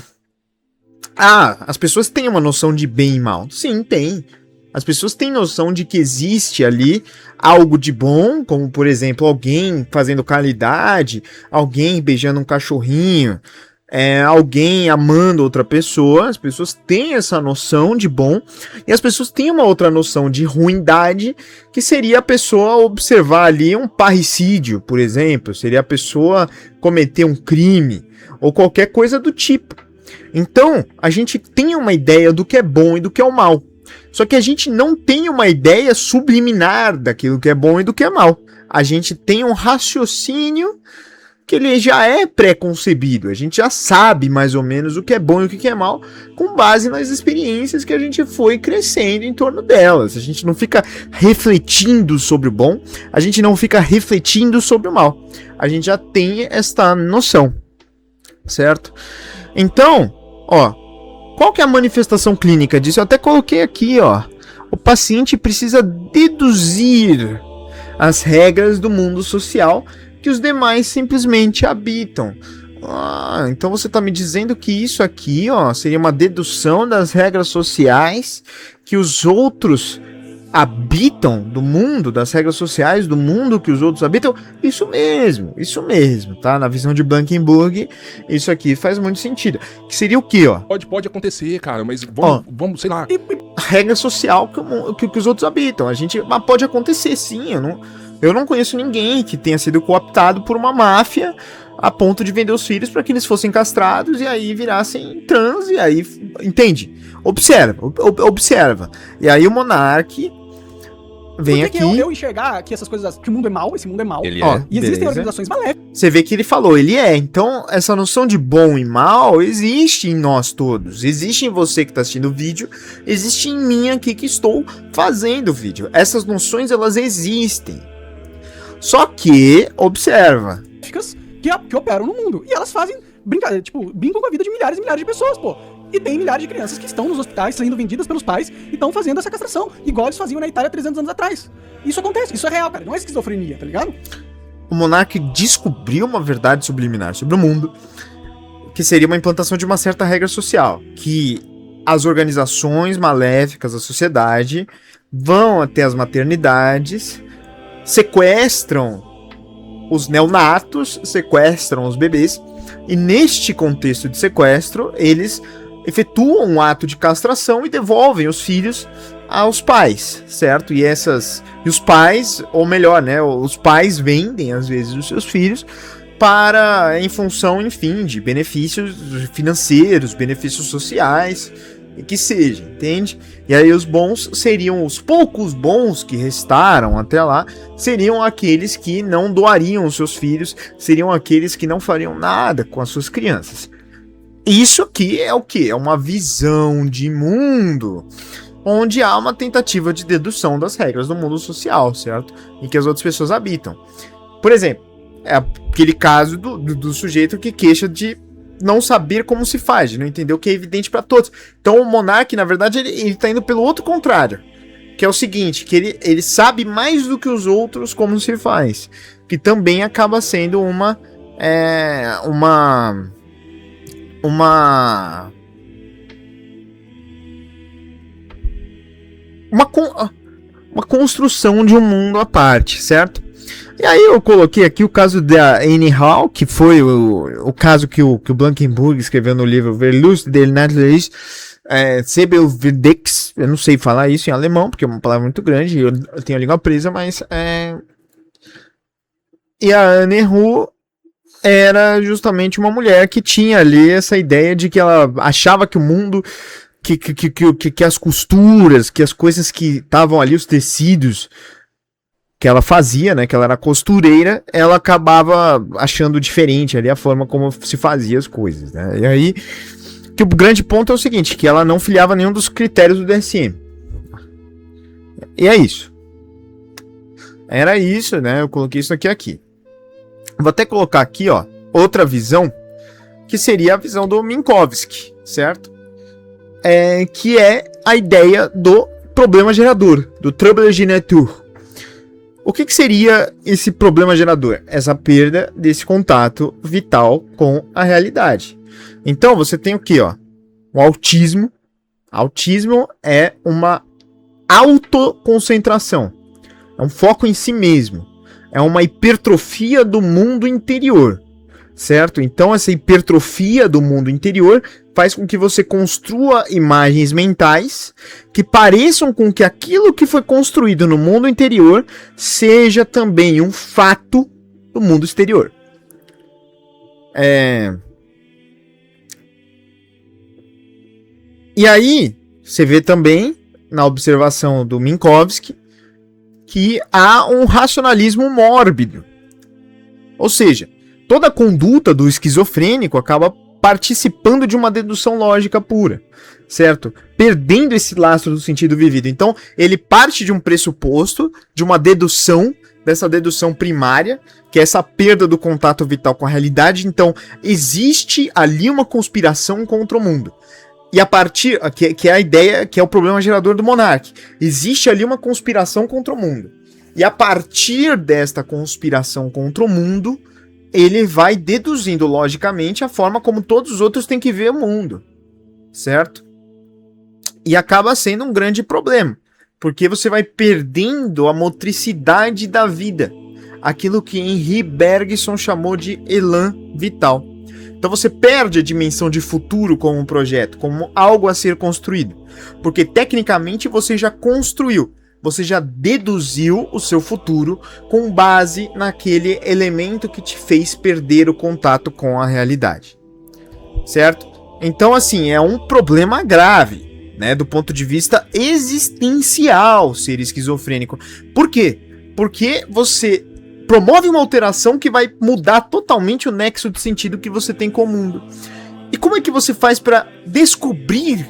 Ah, as pessoas têm uma noção de bem e mal. Sim, tem. As pessoas têm noção de que existe ali algo de bom, como por exemplo, alguém fazendo caridade, alguém beijando um cachorrinho, alguém amando outra pessoa. As pessoas têm essa noção de bom e as pessoas têm uma outra noção de ruindade, que seria a pessoa observar ali um parricídio, por exemplo, seria a pessoa cometer um crime ou qualquer coisa do tipo. Então, a gente tem uma ideia do que é bom e do que é o mal. Só que a gente não tem uma ideia subliminar daquilo que é bom e do que é mal. A gente tem um raciocínio que ele já é pré-concebido. A gente já sabe mais ou menos o que é bom e o que é mal com base nas experiências que a gente foi crescendo em torno delas. A gente não fica refletindo sobre o bom, a gente não fica refletindo sobre o mal. A gente já tem esta noção, certo? Então, ó, Qual que é a manifestação clínica disso? Eu até coloquei aqui, ó. O paciente precisa deduzir as regras do mundo social que os demais simplesmente habitam. Então você está me dizendo que isso aqui, ó, seria uma dedução das regras sociais que os outros habitam do mundo, das regras sociais do mundo que os outros habitam? Isso mesmo, tá? Na visão de Blankenburg, isso aqui faz muito sentido. Que seria o quê, ó? Pode acontecer, cara, mas vamos, sei lá. Regra social que os outros habitam. Mas pode acontecer, sim. Eu não conheço ninguém que tenha sido cooptado por uma máfia a ponto de vender os filhos para que eles fossem castrados e aí virassem trans, e aí, entende? Observa. E aí o monarca vem aqui... eu enxergar que essas coisas, que o mundo é mau, esse mundo é mau, Ele ó, e existem beleza. organizações maléficas. Você vê que ele falou, ele é. Então, essa noção de bom e mal existe em nós todos. Existe em você que está assistindo o vídeo, existe em mim aqui que estou fazendo o vídeo. Essas noções, elas existem. Só que, observa... que operam no mundo. E elas fazem brincadeira, tipo, brincam com a vida de milhares e milhares de pessoas, pô. E tem milhares de crianças que estão nos hospitais sendo vendidas pelos pais e estão fazendo essa castração, igual eles faziam na Itália 300 anos atrás. Isso acontece, isso é real, cara. Não é esquizofrenia, tá ligado? O monarca descobriu uma verdade subliminar sobre o mundo, que seria uma implantação de uma certa regra social, que as organizações maléficas da sociedade vão até as maternidades, sequestram os neonatos, sequestram os bebês, e neste contexto de sequestro, eles efetuam um ato de castração e devolvem os filhos aos pais, certo? E os pais, ou melhor, né, os pais vendem às vezes os seus filhos em função, enfim, de benefícios financeiros, benefícios sociais, e que seja, entende? E aí os poucos bons que restaram até lá, seriam aqueles que não doariam os seus filhos, seriam aqueles que não fariam nada com as suas crianças. Isso aqui é o quê? É uma visão de mundo, onde há uma tentativa de dedução das regras do mundo social, certo? Em que as outras pessoas habitam. Por exemplo, é aquele caso do sujeito que queixa de não saber como se faz, de não entender o que é evidente para todos. Então o monarca, na verdade, ele tá indo pelo outro contrário, que é o seguinte, que ele sabe mais do que os outros como se faz, que também acaba sendo uma construção de um mundo à parte, certo? E aí eu coloquei aqui o caso da Anne Hall, que foi o caso que o Blankenburg escreveu no livro Verlust der Naturalist Sebelverdex. Eu não sei falar isso em alemão, porque é uma palavra muito grande, eu tenho a língua presa, mas... E a Anne Hall era justamente uma mulher que tinha ali essa ideia de que ela achava que o mundo... Que as costuras, que as coisas que estavam ali, os tecidos... que ela fazia, né, que ela era costureira, ela acabava achando diferente ali a forma como se fazia as coisas, né, e aí, que o grande ponto é o seguinte, que ela não filiava nenhum dos critérios do DSM, e é isso, era isso, né, eu coloquei isso aqui, vou até colocar aqui, ó, outra visão, que seria a visão do Minkowski, certo, que é a ideia do problema gerador, do trouble generator. O que seria esse problema gerador? Essa perda desse contato vital com a realidade. Então, você tem o que? O autismo. Autismo é uma autoconcentração. É um foco em si mesmo. É uma hipertrofia do mundo interior. Certo? Então, essa hipertrofia do mundo interior faz com que você construa imagens mentais que pareçam com que aquilo que foi construído no mundo interior seja também um fato do mundo exterior. E aí, você vê também, na observação do Minkowski, que há um racionalismo mórbido. Ou seja, toda a conduta do esquizofrênico acaba participando de uma dedução lógica pura, certo? Perdendo esse lastro do sentido vivido. Então, ele parte de um pressuposto, de uma dedução, dessa dedução primária, que é essa perda do contato vital com a realidade. Então, existe ali uma conspiração contra o mundo. E a partir, que é a ideia, que é o problema gerador do Monark. Existe ali uma conspiração contra o mundo. E a partir desta conspiração contra o mundo, ele vai deduzindo, logicamente, a forma como todos os outros têm que ver o mundo. Certo? E acaba sendo um grande problema. Porque você vai perdendo a motricidade da vida. Aquilo que Henri Bergson chamou de elan vital. Então você perde a dimensão de futuro como um projeto, como algo a ser construído. Porque tecnicamente você já construiu, você já deduziu o seu futuro com base naquele elemento que te fez perder o contato com a realidade. Certo? Então assim, é um problema grave, né, do ponto de vista existencial ser esquizofrênico. Por quê? Porque você promove uma alteração que vai mudar totalmente o nexo de sentido que você tem com o mundo. E como é que você faz para descobrir,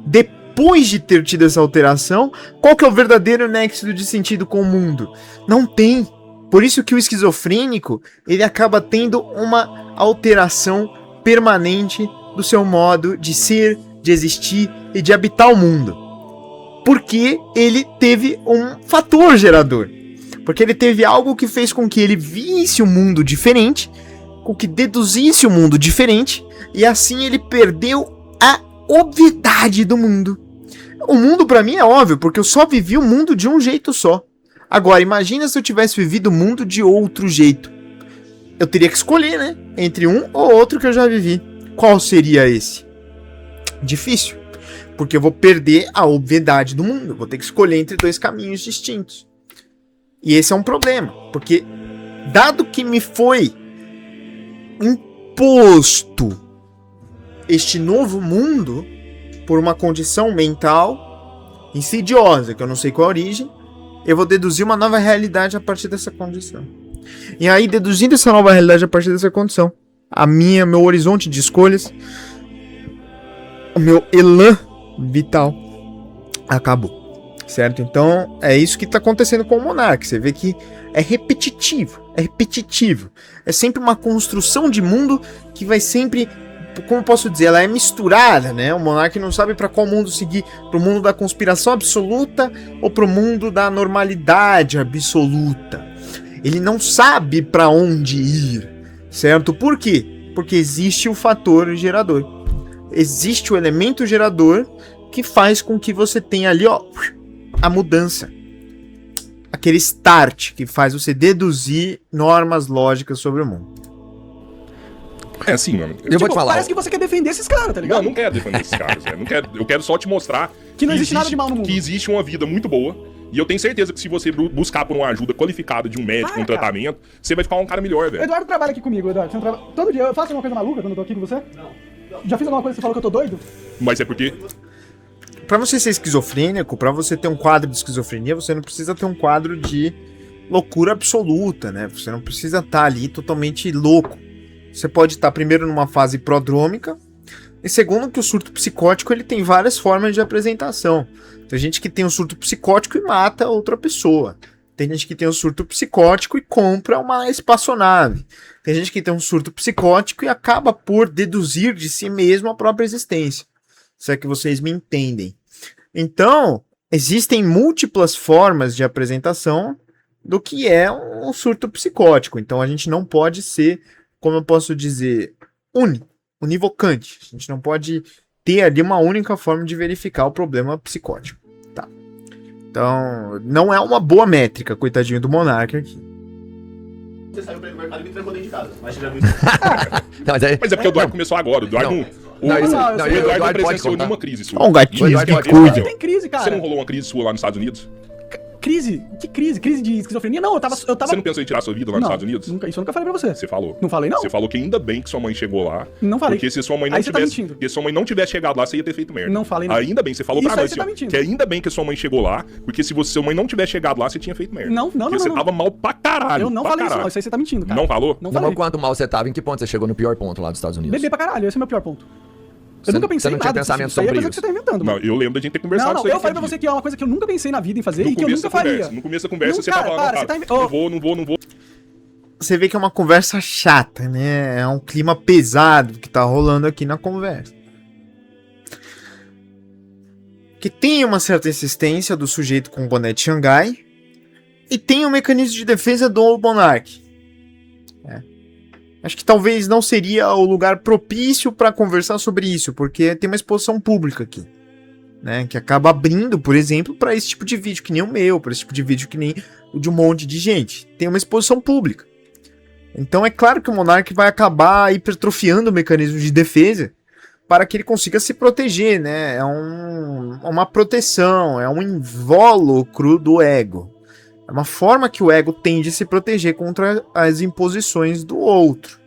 depois de ter tido essa alteração, qual que é o verdadeiro nexo de sentido com o mundo? Não tem. Por isso que o esquizofrênico, ele acaba tendo uma alteração permanente do seu modo de ser, de existir e de habitar o mundo. Porque ele teve um fator gerador. Porque ele teve algo que fez com que ele visse o mundo diferente, com que deduzisse o mundo diferente, e assim ele perdeu a obviedade do mundo. O mundo pra mim é óbvio, porque eu só vivi o mundo de um jeito só. Agora, imagina se eu tivesse vivido o mundo de outro jeito. Eu teria que escolher, né? Entre um ou outro que eu já vivi. Qual seria esse? Difícil. Porque eu vou perder a obviedade do mundo. Vou ter que escolher entre dois caminhos distintos. E esse é um problema, porque dado que me foi imposto este novo mundo por uma condição mental insidiosa, que eu não sei qual a origem, eu vou deduzir uma nova realidade a partir dessa condição. E aí, deduzindo essa nova realidade a partir dessa condição, meu horizonte de escolhas, o meu elan vital acabou. Certo? Então, é isso que está acontecendo com o Monark. Você vê que é repetitivo. É sempre uma construção de mundo que vai sempre, como posso dizer, ela é misturada, né? O Monark não sabe para qual mundo seguir, para o mundo da conspiração absoluta ou para o mundo da normalidade absoluta. Ele não sabe para onde ir, certo? Por quê? Porque existe o fator gerador. Existe o elemento gerador que faz com que você tenha ali, ó, a mudança. Aquele start que faz você deduzir normas lógicas sobre o mundo. É assim, mano. Eu vou te falar. Parece que você quer defender esses caras, tá ligado? Não quero defender esses caras, velho. Eu quero só te mostrar que não existe nada de mal no mundo. Que existe uma vida muito boa. E eu tenho certeza que se você buscar por uma ajuda qualificada de um médico, um tratamento, você vai ficar um cara melhor, O velho. Eduardo trabalha aqui comigo, Eduardo. Todo dia eu faço alguma coisa maluca quando eu tô aqui com você? Não. Já fiz alguma coisa que você falou que eu tô doido? Mas é porque... Pra você ser esquizofrênico, pra você ter um quadro de esquizofrenia, você não precisa ter um quadro de loucura absoluta, né? Você não precisa estar ali totalmente louco. Você pode estar primeiro numa fase prodrômica, e segundo que o surto psicótico ele tem várias formas de apresentação. Tem gente que tem um surto psicótico e mata outra pessoa. Tem gente que tem um surto psicótico e compra uma espaçonave. Tem gente que tem um surto psicótico e acaba por deduzir de si mesmo a própria existência. Se é que vocês me entendem. Então, existem múltiplas formas de apresentação do que é um surto psicótico. Então, a gente não pode ser, como eu posso dizer, univocante. A gente não pode ter ali uma única forma de verificar o problema psicótico. Tá. Então, não é uma boa métrica, coitadinho do Monark aqui. Você saiu pro mercado e me trancou dentro de casa. Mas já viu Mas é porque o Eduardo começou agora. O Eduardo Não, o isso- Eduardo não, não o Eduardo pode presenciou contar. nenhuma crise sua. Ó, um gatinho Eduardo que pode cuide. Tem crise, cara. Você não rolou uma crise sua lá nos Estados Unidos? Crise? Que crise? Crise de esquizofrenia? Não, eu tava... Você não pensou em tirar sua vida lá nos Não, Estados Unidos? Isso eu nunca falei pra você. Você falou. Não falei, não? Você falou que ainda bem que sua mãe chegou lá. Não falei. Porque se sua mãe não Aí você tá tivesse. mentindo. Porque se sua mãe não tivesse chegado lá, você ia ter feito merda. Não falei, não. Ainda bem, você falou Isso pra aí nós você tá assim, ó, mentindo. que ainda bem que sua mãe chegou lá, porque se sua mãe não tivesse chegado lá, você tinha feito merda. Não, Porque você não. tava mal pra caralho. Eu não pra falei isso, caralho. não. Isso aí você tá mentindo, cara. Não falou? Não Não, falei. mas quanto mal você tava, em que ponto você chegou no pior ponto lá dos Estados Unidos? Beber pra caralho, esse é o meu pior ponto. Eu Você- nunca pensei você não em tinha nada. pensamentos Isso aí é coisa que sombrios? você tá inventando, Não, mano. eu lembro da gente ter conversado Não, isso aí eu falei pra aquele você dia. que é uma coisa que eu nunca pensei na vida em fazer No e que eu começo nunca da conversa, faria. no começo da conversa, Não, você cara, tava falando, para, cara, você tá- não vou. Você vê que é uma conversa chata, né? É um clima pesado que tá rolando aqui na conversa. que tem uma certa insistência do sujeito com o boné de Xangai e tem um mecanismo de defesa do Monark. Acho que talvez não seria o lugar propício para conversar sobre isso, porque tem uma exposição pública aqui, né, que acaba abrindo, por exemplo, para esse tipo de vídeo que nem o meu, para esse tipo de vídeo que nem o de um monte de gente. Tem uma exposição pública. Então é claro que o Monark vai acabar hipertrofiando o mecanismo de defesa para que ele consiga se proteger, né? É uma proteção, é um invólucro do ego. É uma forma que o ego tem de se proteger contra as imposições do outro.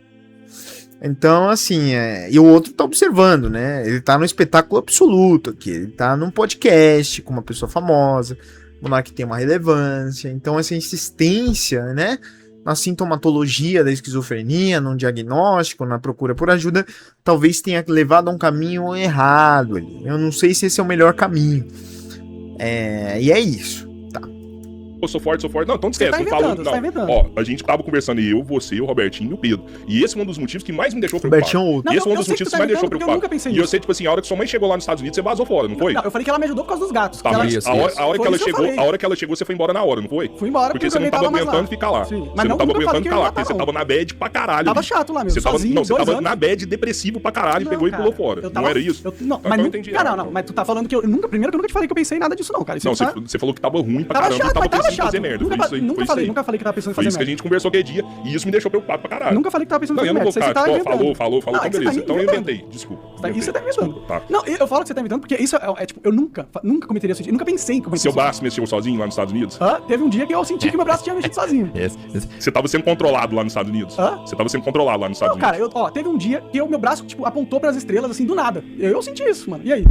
Então, assim, e o outro tá observando, né? Ele tá no espetáculo absoluto aqui, ele tá num podcast com uma pessoa famosa, o Monark tem uma relevância, então essa insistência, né, na sintomatologia da esquizofrenia, no diagnóstico, na procura por ajuda, talvez tenha levado a um caminho errado ali. Eu não sei se esse é o melhor caminho. E é isso. Eu sou forte. Não, então Você esquece, tá não falo. inventando, você tá inventando. Ó, a gente tava conversando, eu, você, o Robertinho e o Pedro. E esse é um dos motivos que mais me deixou preocupado. Robertinho ou outro. Não, E esse é um eu dos sei que motivos tu que mais me tá deixou inventando, porque eu preocupado. nunca pensei E eu nisso. sei, tipo assim, a hora que sua mãe chegou lá nos Estados Unidos, você vazou fora, não foi? Não, eu falei que ela me ajudou por causa dos gatos. Tá, que ela- mas Isso, a hora isso. que ela Foi isso que eu chegou, falei. a hora que ela chegou, você foi embora na hora, não foi? Fui embora Porque porque você eu não também tava tava mais lá. aguentando ficar lá. Sim. Você Mas não não, tava nunca falei aguentando que ficar eu lá, ia porque você matar, tava na bad pra caralho. Tava bicho. chato lá mesmo, Você tava, sozinho, não, você 2 tava anos. na bad depressivo pra caralho, pegou e pulou fora. eu Não tava- era isso? Não, Então mas eu não entendi. cara, não, mas tu tá falando que eu nunca, primeiro que eu nunca te falei que eu pensei em nada disso não, cara. Isso Não, tá- você falou que tava ruim pra Tava caramba e chato, tava mas tava pensando em chato. fazer merda. Foi Nunca, isso aí, nunca foi isso falei, aí. nunca falei que tava pensando em Foi fazer isso que a merda. gente conversou aquele dia e isso me deixou preocupado pra caralho. Nunca falei que tava pensando Não, em eu fazer não merda. vou Isso aí ficar, você tá tipo, ó, inventando. falou, Não, é que você beleza. tá Então eu inventando. inventei, desculpa. Isso você tá inventando. Tá. Não, eu falo que você tá inventando porque isso é tipo, eu nunca cometeria suicídio. Eu nunca pensei em cometer Seu suicídio. braço mexeu sozinho lá nos Estados Unidos? Teve um dia que eu senti que meu braço tinha mexido sozinho. Esse. Você tava sendo controlado lá nos Estados Unidos? Hã? Você tava sendo controlado lá nos Estados Não, cara, Unidos? teve um dia que meu braço, tipo, apontou pras estrelas, assim, do nada. Eu senti isso, mano. E aí?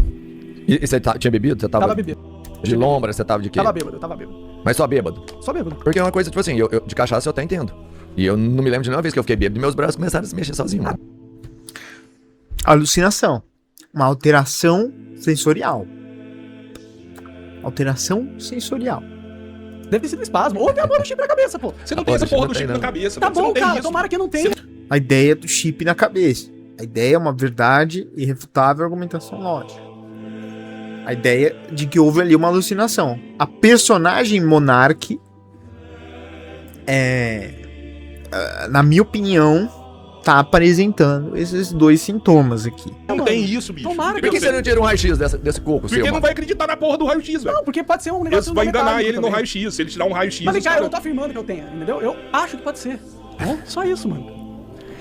E você tinha bebido? Você tava Tava bebendo. de lombra? Você tava de quê? Tava bêbado, eu tava bêbado. Mas só bêbado. Só bêbado. Porque é uma coisa, tipo assim, eu de cachaça eu até entendo. E eu não me lembro de nenhuma vez que eu fiquei bêbado e meus braços começaram a se mexer sozinho, mano. Alucinação. Uma alteração sensorial. Alteração sensorial. Deve ter sido espasmo. Ou tem a bola no chip na cabeça, pô. Você não tem essa Pô, porra do não chip tem, na não. cabeça, Tá velho. Você bom, não tem cara, isso. tomara que não tenha. A ideia do chip na cabeça. A ideia é uma verdade irrefutável argumentação lógica. A ideia de que houve ali uma alucinação. A personagem Monark na minha opinião, tá apresentando esses dois sintomas aqui. Não tem isso, bicho. Tomara que Por que você não tira um raio-x desse coco Porque seu, não mano? vai acreditar na porra do raio-x, velho. Não, porque pode ser um Você negócio vai enganar metálico ele no também. raio-x. Se ele tirar um raio-x... Mas vem cá, os eu não caras- tô afirmando que eu tenha, entendeu? Eu acho que pode ser. Só isso, mano.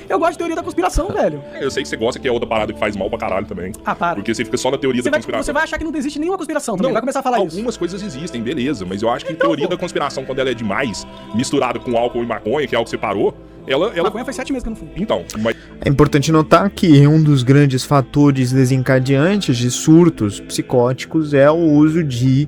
Eu gosto de teoria da conspiração, velho. Eu sei que você gosta, que é outra parada que faz mal pra caralho também. Ah, para. Porque você fica só na teoria da conspiração. Você vai achar que não existe nenhuma conspiração também. Vai começar a falar isso. algumas coisas existem, beleza. Mas eu acho que Então, teoria pô. da conspiração, quando ela é demais, misturada com álcool e maconha, que é algo que você parou, ela... Maconha faz 7 meses que eu não fumo. Então, mas... É importante notar que um dos grandes fatores desencadeantes de surtos psicóticos é o uso de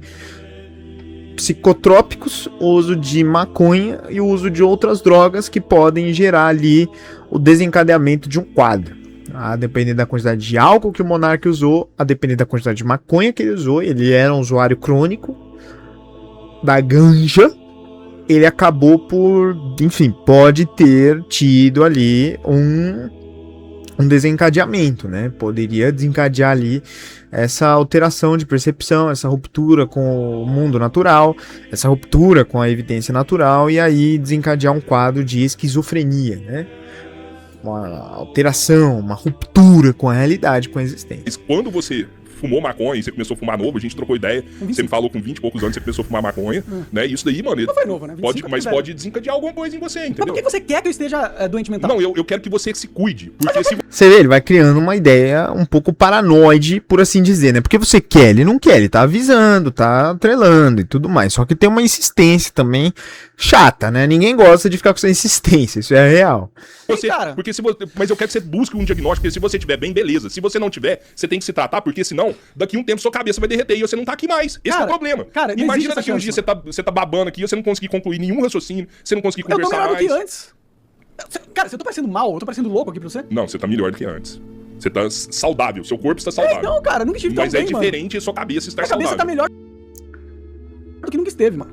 psicotrópicos, o uso de maconha e o uso de outras drogas que podem gerar ali o desencadeamento de um quadro. A depender da quantidade de álcool que o Monark usou, a depender da quantidade de maconha que ele usou, ele era um usuário crônico da ganja, ele acabou por, enfim, pode ter tido ali um desencadeamento, né? Poderia desencadear ali essa alteração de percepção, essa ruptura com o mundo natural, essa ruptura com a evidência natural e aí desencadear um quadro de esquizofrenia, né? Uma alteração, uma ruptura com a realidade, com a existência. Mas quando você fumou maconha e você começou a fumar novo, a gente trocou ideia. Com Você me falou com 20 e poucos anos você começou a fumar maconha, né? Isso daí, mano, Não foi novo, né? 25 pode, é mas velho. pode desencadear alguma coisa em você, Mas entendeu? por que você quer que eu esteja doente mental? Não, eu quero que você se cuide. Porque se Você vê, ele vai criando uma ideia um pouco paranoide, por assim dizer, né? Porque você quer, ele não quer, ele tá avisando, tá atrelando e tudo mais. Só que tem uma insistência também chata, né? Ninguém gosta de ficar com essa insistência, isso é real. você. cara. Porque se você. Mas eu quero que você busque um diagnóstico, porque se você tiver bem, beleza. Se você não tiver, você tem que se tratar, porque senão, daqui a um tempo sua cabeça vai derreter e você não tá aqui mais. Esse é o Cara, problema. cara, não existe Imagina essa daqui a um dia chance. você tá babando aqui, você não conseguir concluir nenhum raciocínio, você não conseguir Eu tô conversar melhor do mais. que antes. Cara, você tá parecendo mal, eu tô parecendo louco aqui pra você? Não, você tá melhor do que antes. Você tá saudável, seu corpo está saudável. Não, cara, eu nunca estive Mas tão é bem, diferente a sua cabeça estar Minha cabeça saudável. tá melhor do que nunca esteve, mano.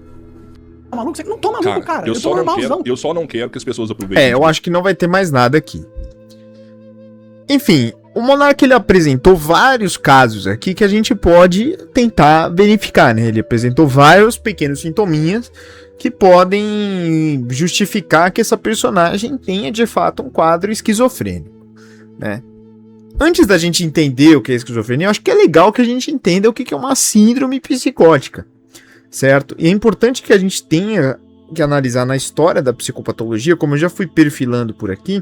Tá maluco? Você não tô maluco, cara. eu, Eu só tô não normalzão. quero, eu só não quero que as pessoas aproveitem. É, eu acho que não vai ter mais nada aqui. Enfim, o Monark ele apresentou vários casos aqui que a gente pode tentar verificar, né? Ele apresentou vários pequenos sintominhas que podem justificar que essa personagem tenha de fato um quadro esquizofrênico, né? Antes da gente entender o que é esquizofrenia, eu acho que é legal que a gente entenda o que é uma síndrome psicótica, certo? E é importante que a gente tenha que analisar na história da psicopatologia, como eu já fui perfilando por aqui,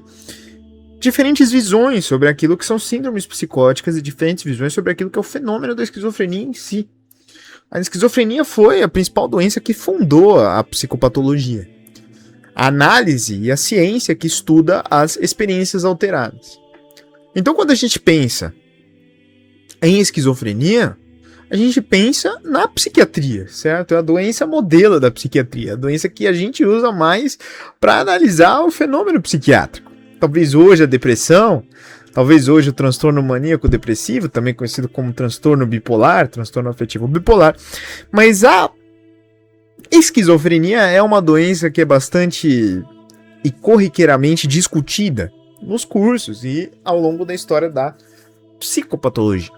diferentes visões sobre aquilo que são síndromes psicóticas e diferentes visões sobre aquilo que é o fenômeno da esquizofrenia em si. A esquizofrenia foi a principal doença que fundou a psicopatologia. A análise e a ciência que estuda as experiências alteradas. Então, quando a gente pensa em esquizofrenia, a gente pensa na psiquiatria, certo? É a doença modelo da psiquiatria, a doença que a gente usa mais para analisar o fenômeno psiquiátrico. Talvez hoje a depressão, talvez hoje o transtorno maníaco-depressivo, também conhecido como transtorno bipolar, transtorno afetivo bipolar, mas a esquizofrenia é uma doença que é bastante e corriqueiramente discutida nos cursos e ao longo da história da psicopatologia.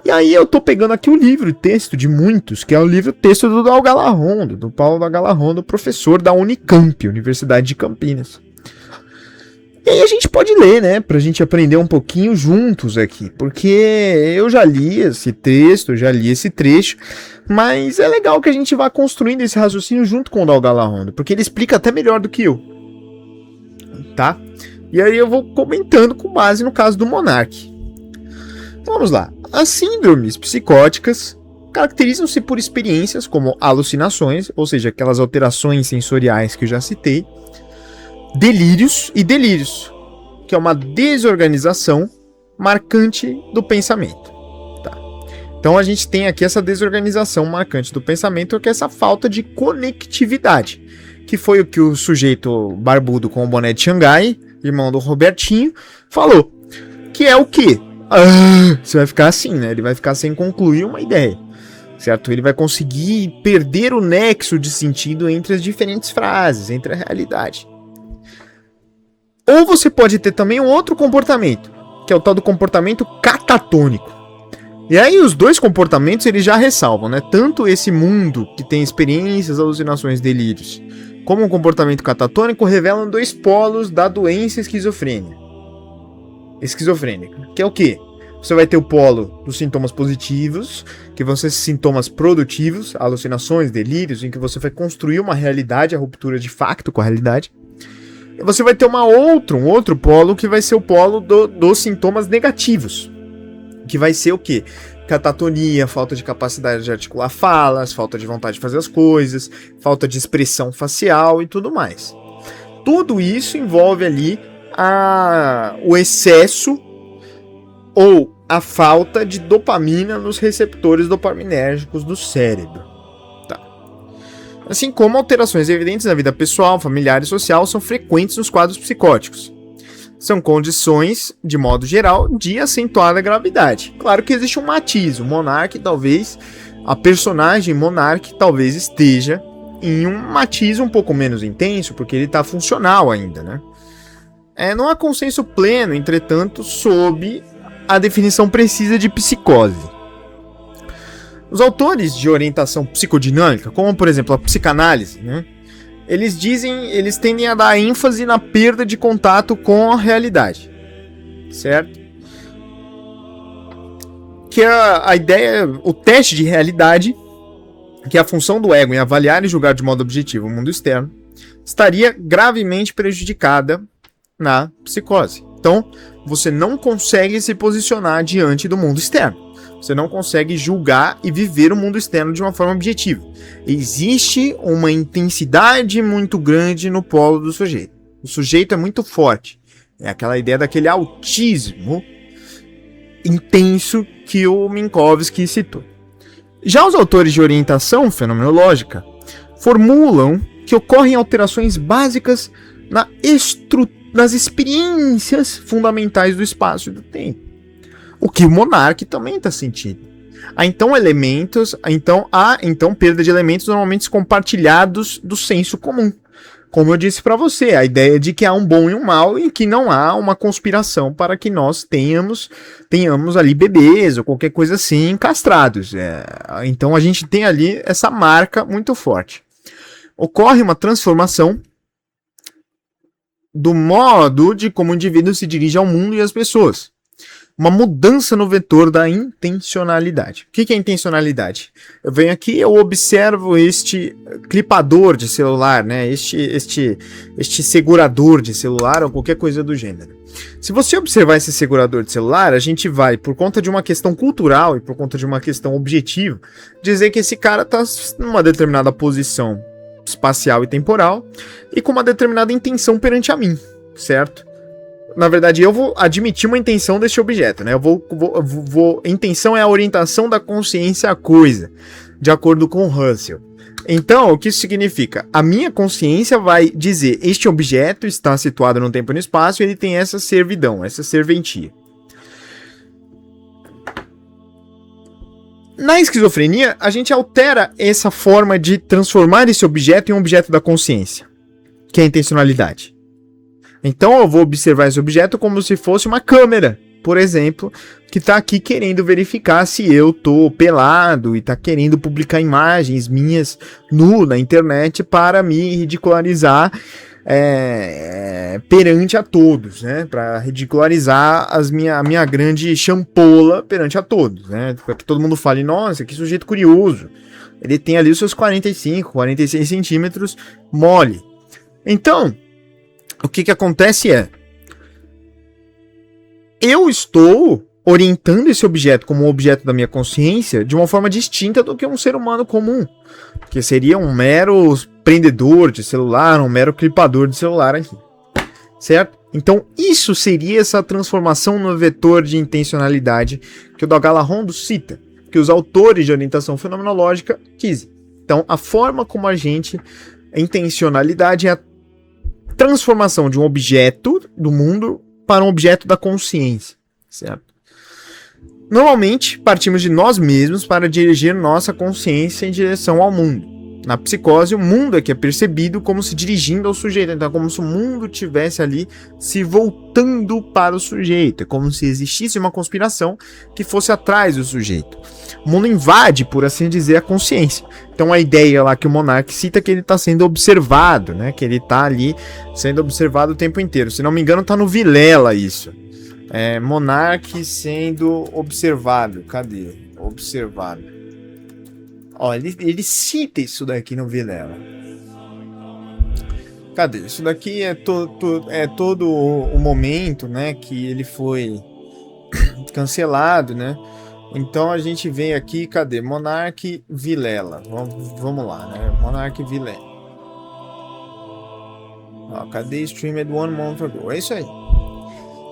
E aí eu tô pegando aqui o livro, texto de muitos, que é o livro texto do Dal Galarrondo, do Paulo Dal Galarrondo, professor da Unicamp, Universidade de Campinas. E aí a gente pode ler, né, pra gente aprender um pouquinho juntos aqui, porque eu já li esse texto, eu já li esse trecho, mas é legal que a gente vá construindo esse raciocínio junto com o Dal Galarrondo, porque ele explica até melhor do que eu, tá? E aí eu vou comentando com base no caso do Monark. Então vamos lá. As síndromes psicóticas caracterizam-se por experiências como alucinações, ou seja, aquelas alterações sensoriais que eu já citei, delírios e delírios, que é uma desorganização marcante do pensamento. Tá. Então a gente tem aqui essa desorganização marcante do pensamento, que é essa falta de conectividade, que foi o que o sujeito barbudo com o boné de Xangai, irmão do Robertinho, falou. Que é o quê? Você vai ficar assim, né? Ele vai ficar sem concluir uma ideia, certo? Ele vai conseguir perder o nexo de sentido entre as diferentes frases, entre a realidade. Ou você pode ter também um outro comportamento, que é o tal do comportamento catatônico. E aí os dois comportamentos eles já ressalvam, né? Tanto esse mundo que tem experiências, alucinações, delírios, como um comportamento catatônico revelam dois polos da doença esquizofrênica, que é o quê? Você vai ter o polo dos sintomas positivos, que vão ser sintomas produtivos, alucinações, delírios, em que você vai construir uma realidade, a ruptura de facto com a realidade. E você vai ter um outro polo, que vai ser o polo dos sintomas negativos, que vai ser o quê? Catatonia, falta de capacidade de articular falas, falta de vontade de fazer as coisas, falta de expressão facial e tudo mais. Tudo isso envolve ali o excesso ou a falta de dopamina nos receptores dopaminérgicos do cérebro. Tá. Assim como alterações evidentes na vida pessoal, familiar e social são frequentes nos quadros psicóticos. São condições, de modo geral, de acentuada gravidade. Claro que existe um matiz. O Monark, talvez, a personagem Monark, talvez esteja em um matiz um pouco menos intenso, porque ele está funcional ainda, né? Não há consenso pleno, entretanto, sobre a definição precisa de psicose. Os autores de orientação psicodinâmica, como por exemplo a psicanálise, né? Eles tendem a dar ênfase na perda de contato com a realidade, certo? Que a ideia, o teste de realidade, que é a função do ego em avaliar e julgar de modo objetivo o mundo externo, estaria gravemente prejudicada na psicose. Então, você não consegue se posicionar diante do mundo externo. Você não consegue julgar e viver o mundo externo de uma forma objetiva. Existe uma intensidade muito grande no polo do sujeito. O sujeito é muito forte. É aquela ideia daquele autismo intenso que o Minkowski citou. Já os autores de orientação fenomenológica formulam que ocorrem alterações básicas nas experiências fundamentais do espaço e do tempo. O que o Monark também está sentindo. Há então perda de elementos normalmente compartilhados do senso comum. Como eu disse para você, a ideia de que há um bom e um mal e que não há uma conspiração para que nós tenhamos ali bebês ou qualquer coisa assim castrados. Então a gente tem ali essa marca muito forte. Ocorre uma transformação do modo de como o indivíduo se dirige ao mundo e às pessoas. Uma mudança no vetor da intencionalidade. O que é intencionalidade? Eu venho aqui, eu observo este clipador de celular, né? Este segurador de celular ou qualquer coisa do gênero. Se você observar esse segurador de celular, a gente vai, por conta de uma questão cultural e por conta de uma questão objetiva, dizer que esse cara está numa determinada posição espacial e temporal e com uma determinada intenção perante a mim, certo? Na verdade, eu vou admitir uma intenção deste objeto, né? Intenção é a orientação da consciência à coisa, de acordo com Russell. Então, o que isso significa? A minha consciência vai dizer, este objeto está situado no tempo e no espaço e ele tem essa servidão, essa serventia. Na esquizofrenia, a gente altera essa forma de transformar esse objeto em um objeto da consciência, que é a intencionalidade. Então eu vou observar esse objeto como se fosse uma câmera, por exemplo, que está aqui querendo verificar se eu tô pelado e está querendo publicar imagens minhas nu na internet para me ridicularizar perante a todos, né? Para ridicularizar a minha grande champola perante a todos, né? Para que todo mundo fale, nossa, que sujeito curioso. Ele tem ali os seus 45, 46 centímetros mole. Então, o que acontece eu estou orientando esse objeto como um objeto da minha consciência de uma forma distinta do que um ser humano comum, que seria um mero prendedor de celular, um mero clipador de celular aqui, certo? Então isso seria essa transformação no vetor de intencionalidade que o Dougal Arrondo cita, que os autores de orientação fenomenológica dizem. Então a forma como a intencionalidade é a transformação de um objeto do mundo para um objeto da consciência, certo? Normalmente, partimos de nós mesmos para dirigir nossa consciência em direção ao mundo. Na psicose, o mundo é que é percebido como se dirigindo ao sujeito. Então, é como se o mundo estivesse ali se voltando para o sujeito. É como se existisse uma conspiração que fosse atrás do sujeito. O mundo invade, por assim dizer, a consciência. Então, a ideia lá que o Monark cita é que ele está sendo observado, né? Que ele está ali sendo observado o tempo inteiro. Se não me engano, está no Vilela isso. Monark sendo observado. Cadê? Observado. Ó, ele cita isso daqui no Vilela. Cadê? Isso daqui é todo o momento, né, que ele foi cancelado, né? Então a gente vem aqui, cadê? Monark Vilela. Vamos lá, né? Monark Vilela. Ó, cadê Streamed One Month Ago? É isso aí.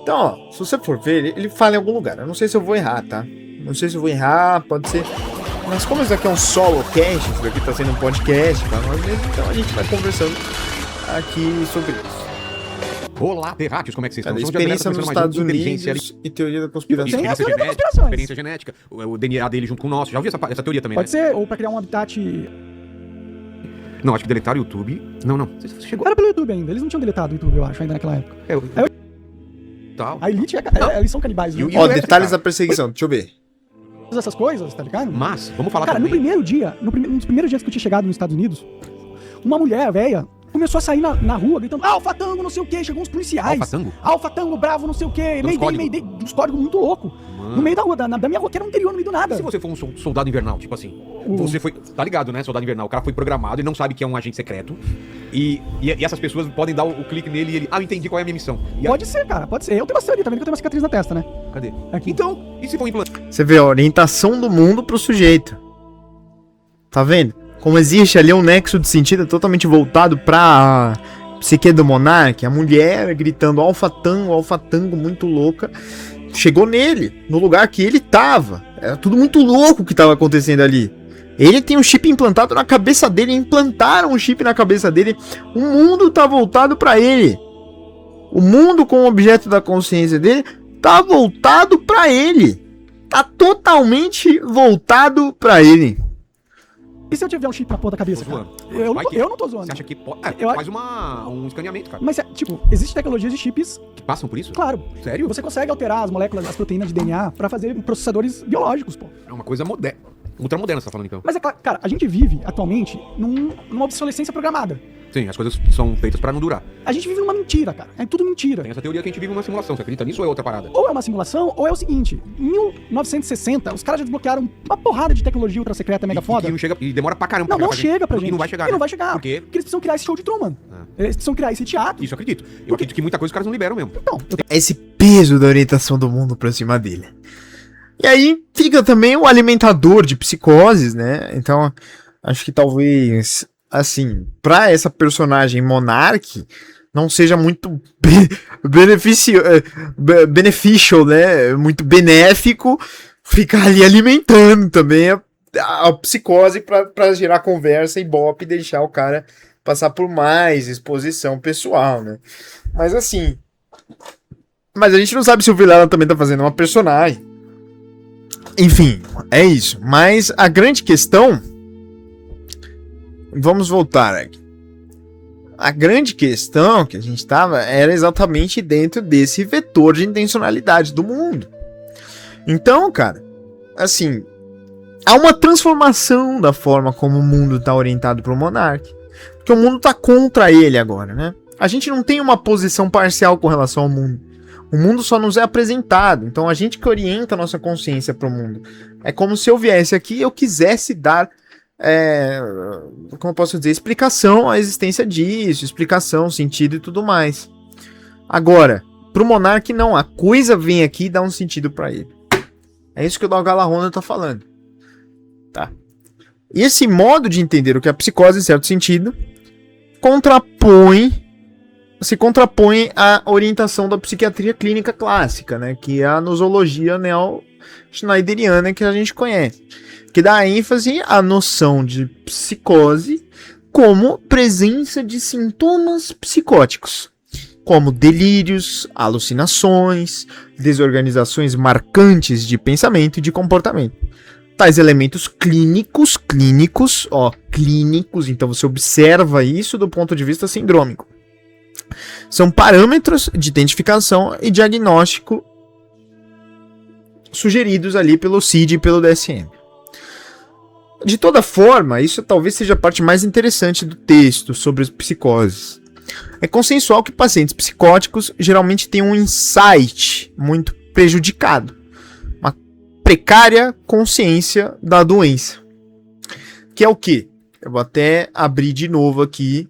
Então, ó, se você for ver, ele fala em algum lugar. Eu não sei se eu vou errar, tá? Não sei se eu vou errar, pode ser. Mas como isso aqui é um solo cast, isso daqui tá sendo um podcast pra nós mesmos, então a gente vai conversando aqui sobre isso. Olá, terráqueos, como é que vocês estão? Experiência nos Estados Unidos e teoria da conspiração. Tem a teoria da conspiração. Experiência genética, o DNA dele junto com o nosso. Já ouviu essa teoria também, Pode ser, ou pra criar um habitat... Não, acho que deletaram o YouTube. Não. Você chegou... Era pelo YouTube ainda, eles não tinham deletado o YouTube, eu acho, ainda naquela época. Tal. A Elite, eles são canibais. Né? Ó, detalhes da perseguição, deixa eu ver. Essas coisas, tá ligado? Mas, vamos falar Cara, também... no primeiro dia, um dos primeiros dias que eu tinha chegado nos Estados Unidos, uma mulher velha começou a sair na rua gritando Alfa Tango, não sei o que, chegou uns policiais. Alfa Tango? Alfa Tango, bravo, não sei o que, Mayday, uns códigos muito loucos. No meio da rua, da minha rua, que era um interior, no meio do nada. Se você for um soldado invernal, tipo assim, você foi... Tá ligado, né, soldado invernal? O cara foi programado e não sabe que é um agente secreto. E essas pessoas podem dar o clique nele e ele... Ah, eu entendi qual é a minha missão. Pode ser, cara, pode ser. Eu tenho uma teoria também, que eu tenho uma cicatriz na testa, né? Cadê? Aqui. Então, e se for um implante? Você vê a orientação do mundo pro sujeito. Tá vendo? Como existe ali um nexo de sentido totalmente voltado pra psique do Monark, a mulher gritando Alfa Tango, muito louca, chegou nele, no lugar que ele tava. Era tudo muito louco o que tava acontecendo ali. Ele tem um chip implantado na cabeça dele, implantaram um chip na cabeça dele, o mundo tá voltado pra ele. O mundo como objeto da consciência dele tá voltado pra ele. Tá totalmente voltado pra ele. E se eu tiver um chip na porra da cabeça, Tô cara? zoando. Eu, Vai não, que- eu não tô zoando. Você acha que pode. Eu- Faz um escaneamento, cara. Mas, tipo, existem tecnologias de chips, Que passam por isso? claro. Sério? Você consegue alterar as moléculas, as proteínas de DNA pra fazer processadores biológicos, pô. É uma coisa moderna. Ultra moderna, você tá falando então. Mas é claro, cara, a gente vive atualmente numa obsolescência programada. Sim, as coisas são feitas pra não durar. A gente vive numa mentira, cara. É tudo mentira. Tem essa teoria que a gente vive uma simulação. Você acredita nisso ou é outra parada? Ou é uma simulação, ou é o seguinte: em 1960, os caras já desbloquearam uma porrada de tecnologia ultra secreta mega foda. E não chega, e demora pra caramba. Não, não pra chega pra gente. E não vai chegar. E não né? vai chegar. Por quê? Porque eles precisam criar esse show de Truman. Ah. Eles precisam criar esse teatro. Isso eu acredito. Eu acredito que muita coisa os caras não liberam mesmo. Então, Esse peso da orientação do mundo pra cima dele. E aí fica também o alimentador de psicoses, né? Então, acho que talvez, assim, pra essa personagem Monark, não seja muito beneficial, né? Muito benéfico ficar ali alimentando também a psicose pra gerar conversa e bope e deixar o cara passar por mais exposição pessoal, né? Mas assim... Mas a gente não sabe se o Vilela também tá fazendo uma personagem. Enfim, é isso. Mas a grande questão... Vamos voltar aqui. A grande questão que a gente tava era exatamente dentro desse vetor de intencionalidade do mundo. Então, cara, assim... Há uma transformação da forma como o mundo tá orientado pro Monark. Porque o mundo tá contra ele agora, né? A gente não tem uma posição parcial com relação ao mundo. O mundo só nos é apresentado, então a gente que orienta a nossa consciência para o mundo. É como se eu viesse aqui e eu quisesse dar, como eu posso dizer, explicação à existência disso, explicação, sentido e tudo mais. Agora, pro Monark não, a coisa vem aqui e dá um sentido para ele. É isso que o Dalgala Honda tá falando. Tá. E esse modo de entender o que é a psicose, em certo sentido, se contrapõe à orientação da psiquiatria clínica clássica, né, que é a nosologia neo-schneideriana que a gente conhece, que dá ênfase à noção de psicose como presença de sintomas psicóticos, como delírios, alucinações, desorganizações marcantes de pensamento e de comportamento. Tais elementos clínicos, então você observa isso do ponto de vista sindrômico. São parâmetros de identificação e diagnóstico sugeridos ali pelo CID e pelo DSM. De toda forma, isso talvez seja a parte mais interessante do texto sobre as psicoses. É consensual que pacientes psicóticos geralmente têm um insight muito prejudicado, uma precária consciência da doença. Que é o quê? Eu vou até abrir de novo aqui.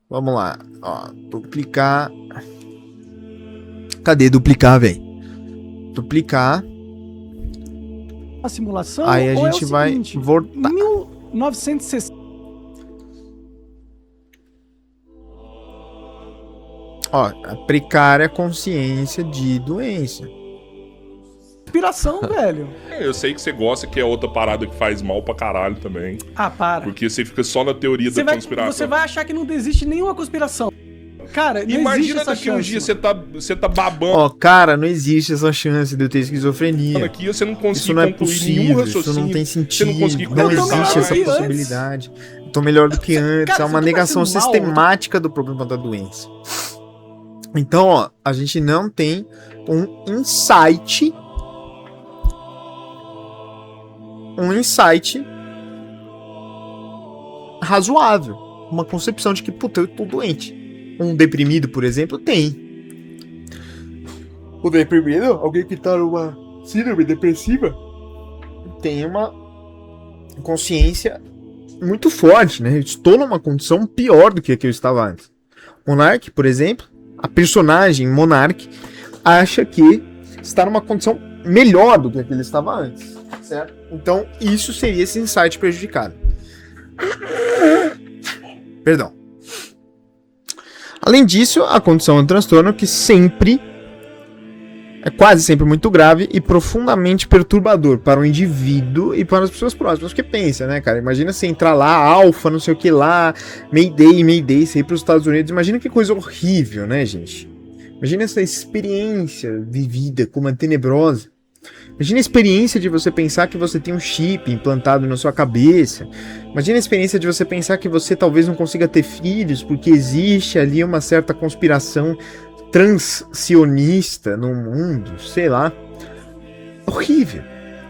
Vamos lá. Ó, duplicar. Cadê duplicar, velho? Duplicar. a simulação. Aí a ou gente é o vai seguinte, voltar. 1960. Ó, a precária consciência de doença. Inspiração, velho. Eu sei que você gosta, que é outra parada que faz mal pra caralho também. Ah, para. Porque você fica só na teoria Você da conspiração. você vai achar que não existe nenhuma conspiração. Cara, não existe Imagina essa daqui um chance, dia mano. você tá babando Ó, cara, não existe essa chance de eu ter esquizofrenia. aqui e você não Isso conseguir não é concluir nenhum possível, raciocínio. isso não tem Você não sentido, conseguir não conversar. existe essa antes. possibilidade. Eu tô melhor do que antes, Cara, é você uma tá negação passando mal. sistemática do problema da doença. Então, ó, a gente não tem um insight razoável, uma concepção de que, puta, eu tô doente. Um deprimido, por exemplo, tem. O deprimido, alguém que tá numa síndrome depressiva, tem uma consciência muito forte, né? Eu estou numa condição pior do que a que eu estava antes. Monark, por exemplo, a personagem Monark acha que está numa condição melhor do que a que ele estava antes, certo? Então, isso seria esse insight prejudicado. Perdão. Além disso, a condição é um transtorno que é quase sempre muito grave e profundamente perturbador para o indivíduo e para as pessoas próximas. Porque pensa, né, cara? Imagina você entrar lá, alfa, não sei o que lá, Mayday, você ir para os Estados Unidos. Imagina que coisa horrível, né, gente? Imagina essa experiência vivida como é tenebrosa. Imagina a experiência de você pensar que você tem um chip implantado na sua cabeça. Imagina a experiência de você pensar que você talvez não consiga ter filhos porque existe ali uma certa conspiração transsionista no mundo, sei lá. Horrível.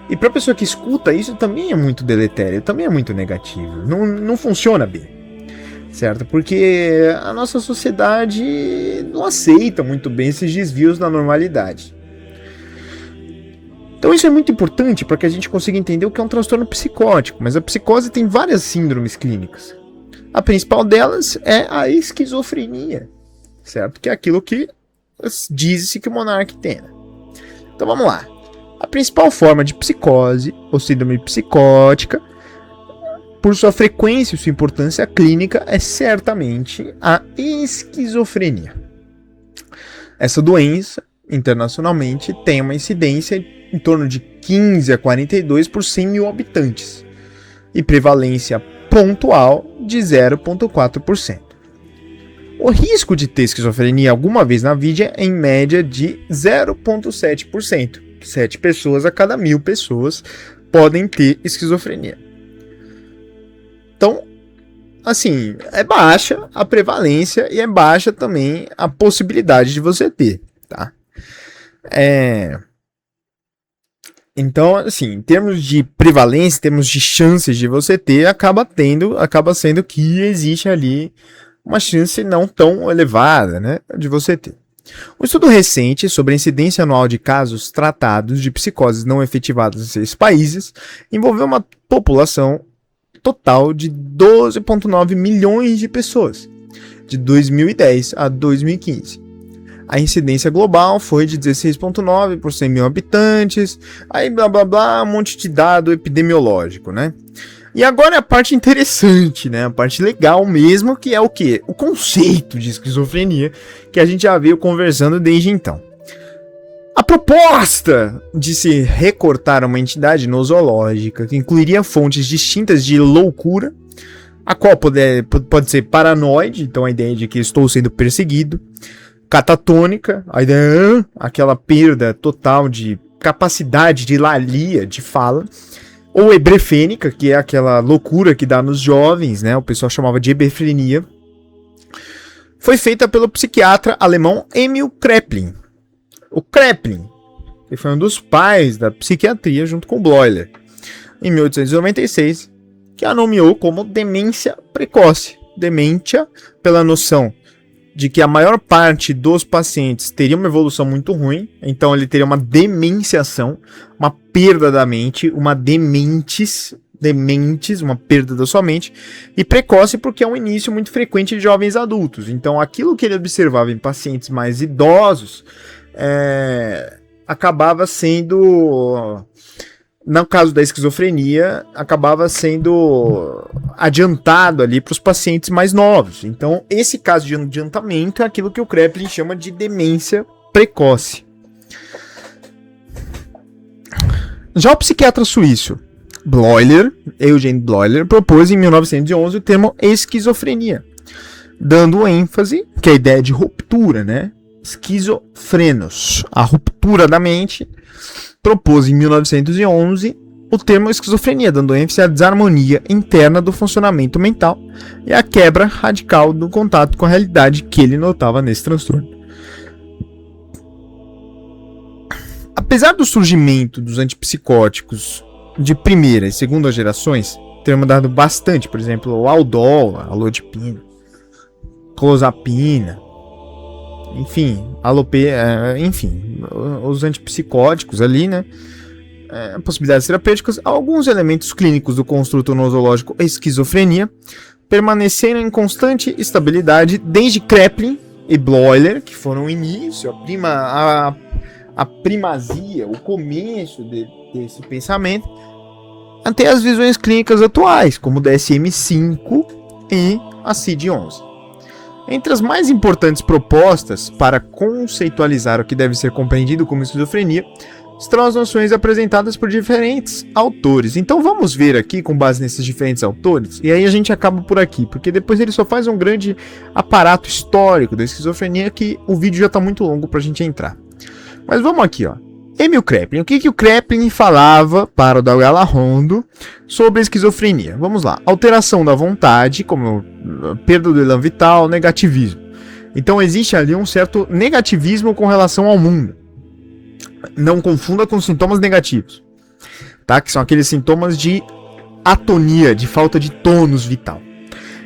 E pra pessoa que escuta isso também é muito deletério, também é muito negativo. Não funciona bem, certo? Porque a nossa sociedade não aceita muito bem esses desvios da normalidade. Então isso é muito importante para que a gente consiga entender o que é um transtorno psicótico, mas a psicose tem várias síndromes clínicas. A principal delas é a esquizofrenia, certo? Que é aquilo que diz-se que o monarca tem. Então vamos lá. A principal forma de psicose, ou síndrome psicótica, por sua frequência e sua importância clínica, é certamente a esquizofrenia. Essa doença, internacionalmente, tem uma incidência em torno de 15 a 42 por 100 mil habitantes e prevalência pontual de 0,4%. O risco de ter esquizofrenia alguma vez na vida é em média de 0,7%. 7 pessoas a cada 1.000 pessoas podem ter esquizofrenia. Então, assim, é baixa a prevalência e é baixa também a possibilidade de você ter, tá? Então, assim, em termos de prevalência, em termos de chances de você ter, acaba sendo que existe ali uma chance não tão elevada, né, de você ter. Um estudo recente sobre a incidência anual de casos tratados de psicoses não efetivadas em 6 países envolveu uma população total de 12,9 milhões de pessoas, de 2010 a 2015. A incidência global foi de 16,9 por 100 mil habitantes, aí blá blá blá, um monte de dado epidemiológico, né? E agora a parte interessante, né? A parte legal mesmo, que é o quê? O conceito de esquizofrenia, que a gente já veio conversando desde então. A proposta de se recortar uma entidade nosológica que incluiria fontes distintas de loucura, a qual pode ser paranoide, então a ideia de que estou sendo perseguido, catatônica, a ideia, aquela perda total de capacidade de lalia, de fala, ou hebrefênica, que é aquela loucura que dá nos jovens, né? O pessoal chamava de hebefrenia. Foi feita pelo psiquiatra alemão Emil Kraepelin. O Kraepelin, que foi um dos pais da psiquiatria junto com Bleuler, em 1896, que a nomeou como demência precoce. Demência pela noção de que a maior parte dos pacientes teria uma evolução muito ruim, então ele teria uma demenciação, uma perda da mente, uma dementes, uma perda da sua mente, e precoce porque é um início muito frequente de jovens adultos. Então aquilo que ele observava em pacientes mais idosos acabava sendo, no caso da esquizofrenia, acabava sendo adiantado ali para os pacientes mais novos. Então, esse caso de adiantamento é aquilo que o Kraepelin chama de demência precoce. Já o psiquiatra suíço Eugen Bleuler, propôs em 1911 o termo esquizofrenia, dando ênfase que a ideia de ruptura, né? Esquizofrenos, a ruptura da mente. Propôs em 1911 o termo esquizofrenia, dando ênfase à desarmonia interna do funcionamento mental e à quebra radical do contato com a realidade que ele notava nesse transtorno. Apesar do surgimento dos antipsicóticos de primeira e segunda gerações, ter mudado bastante, por exemplo, o Aldol, a Alodipina, Clozapina, enfim, os antipsicóticos ali, né? Possibilidades terapêuticas, alguns elementos clínicos do construto nosológico esquizofrenia permaneceram em constante estabilidade desde Kraepelin e Bleuler, que foram o início, a primazia, o começo desse pensamento, até as visões clínicas atuais, como o DSM-5 e a CID-11. Entre as mais importantes propostas para conceitualizar o que deve ser compreendido como esquizofrenia estão as noções apresentadas por diferentes autores. Então vamos ver aqui com base nesses diferentes autores, e aí a gente acaba por aqui, porque depois ele só faz um grande aparato histórico da esquizofrenia que o vídeo já está muito longo para a gente entrar. Mas vamos aqui, ó. Emil Kraepelin. O que o Kraepelin falava para o Dalgala Rondo sobre a esquizofrenia? Vamos lá. Alteração da vontade, como perda do elan vital, negativismo. Então existe ali um certo negativismo com relação ao mundo. Não confunda com sintomas negativos, tá? Que são aqueles sintomas de atonia, de falta de tônus vital.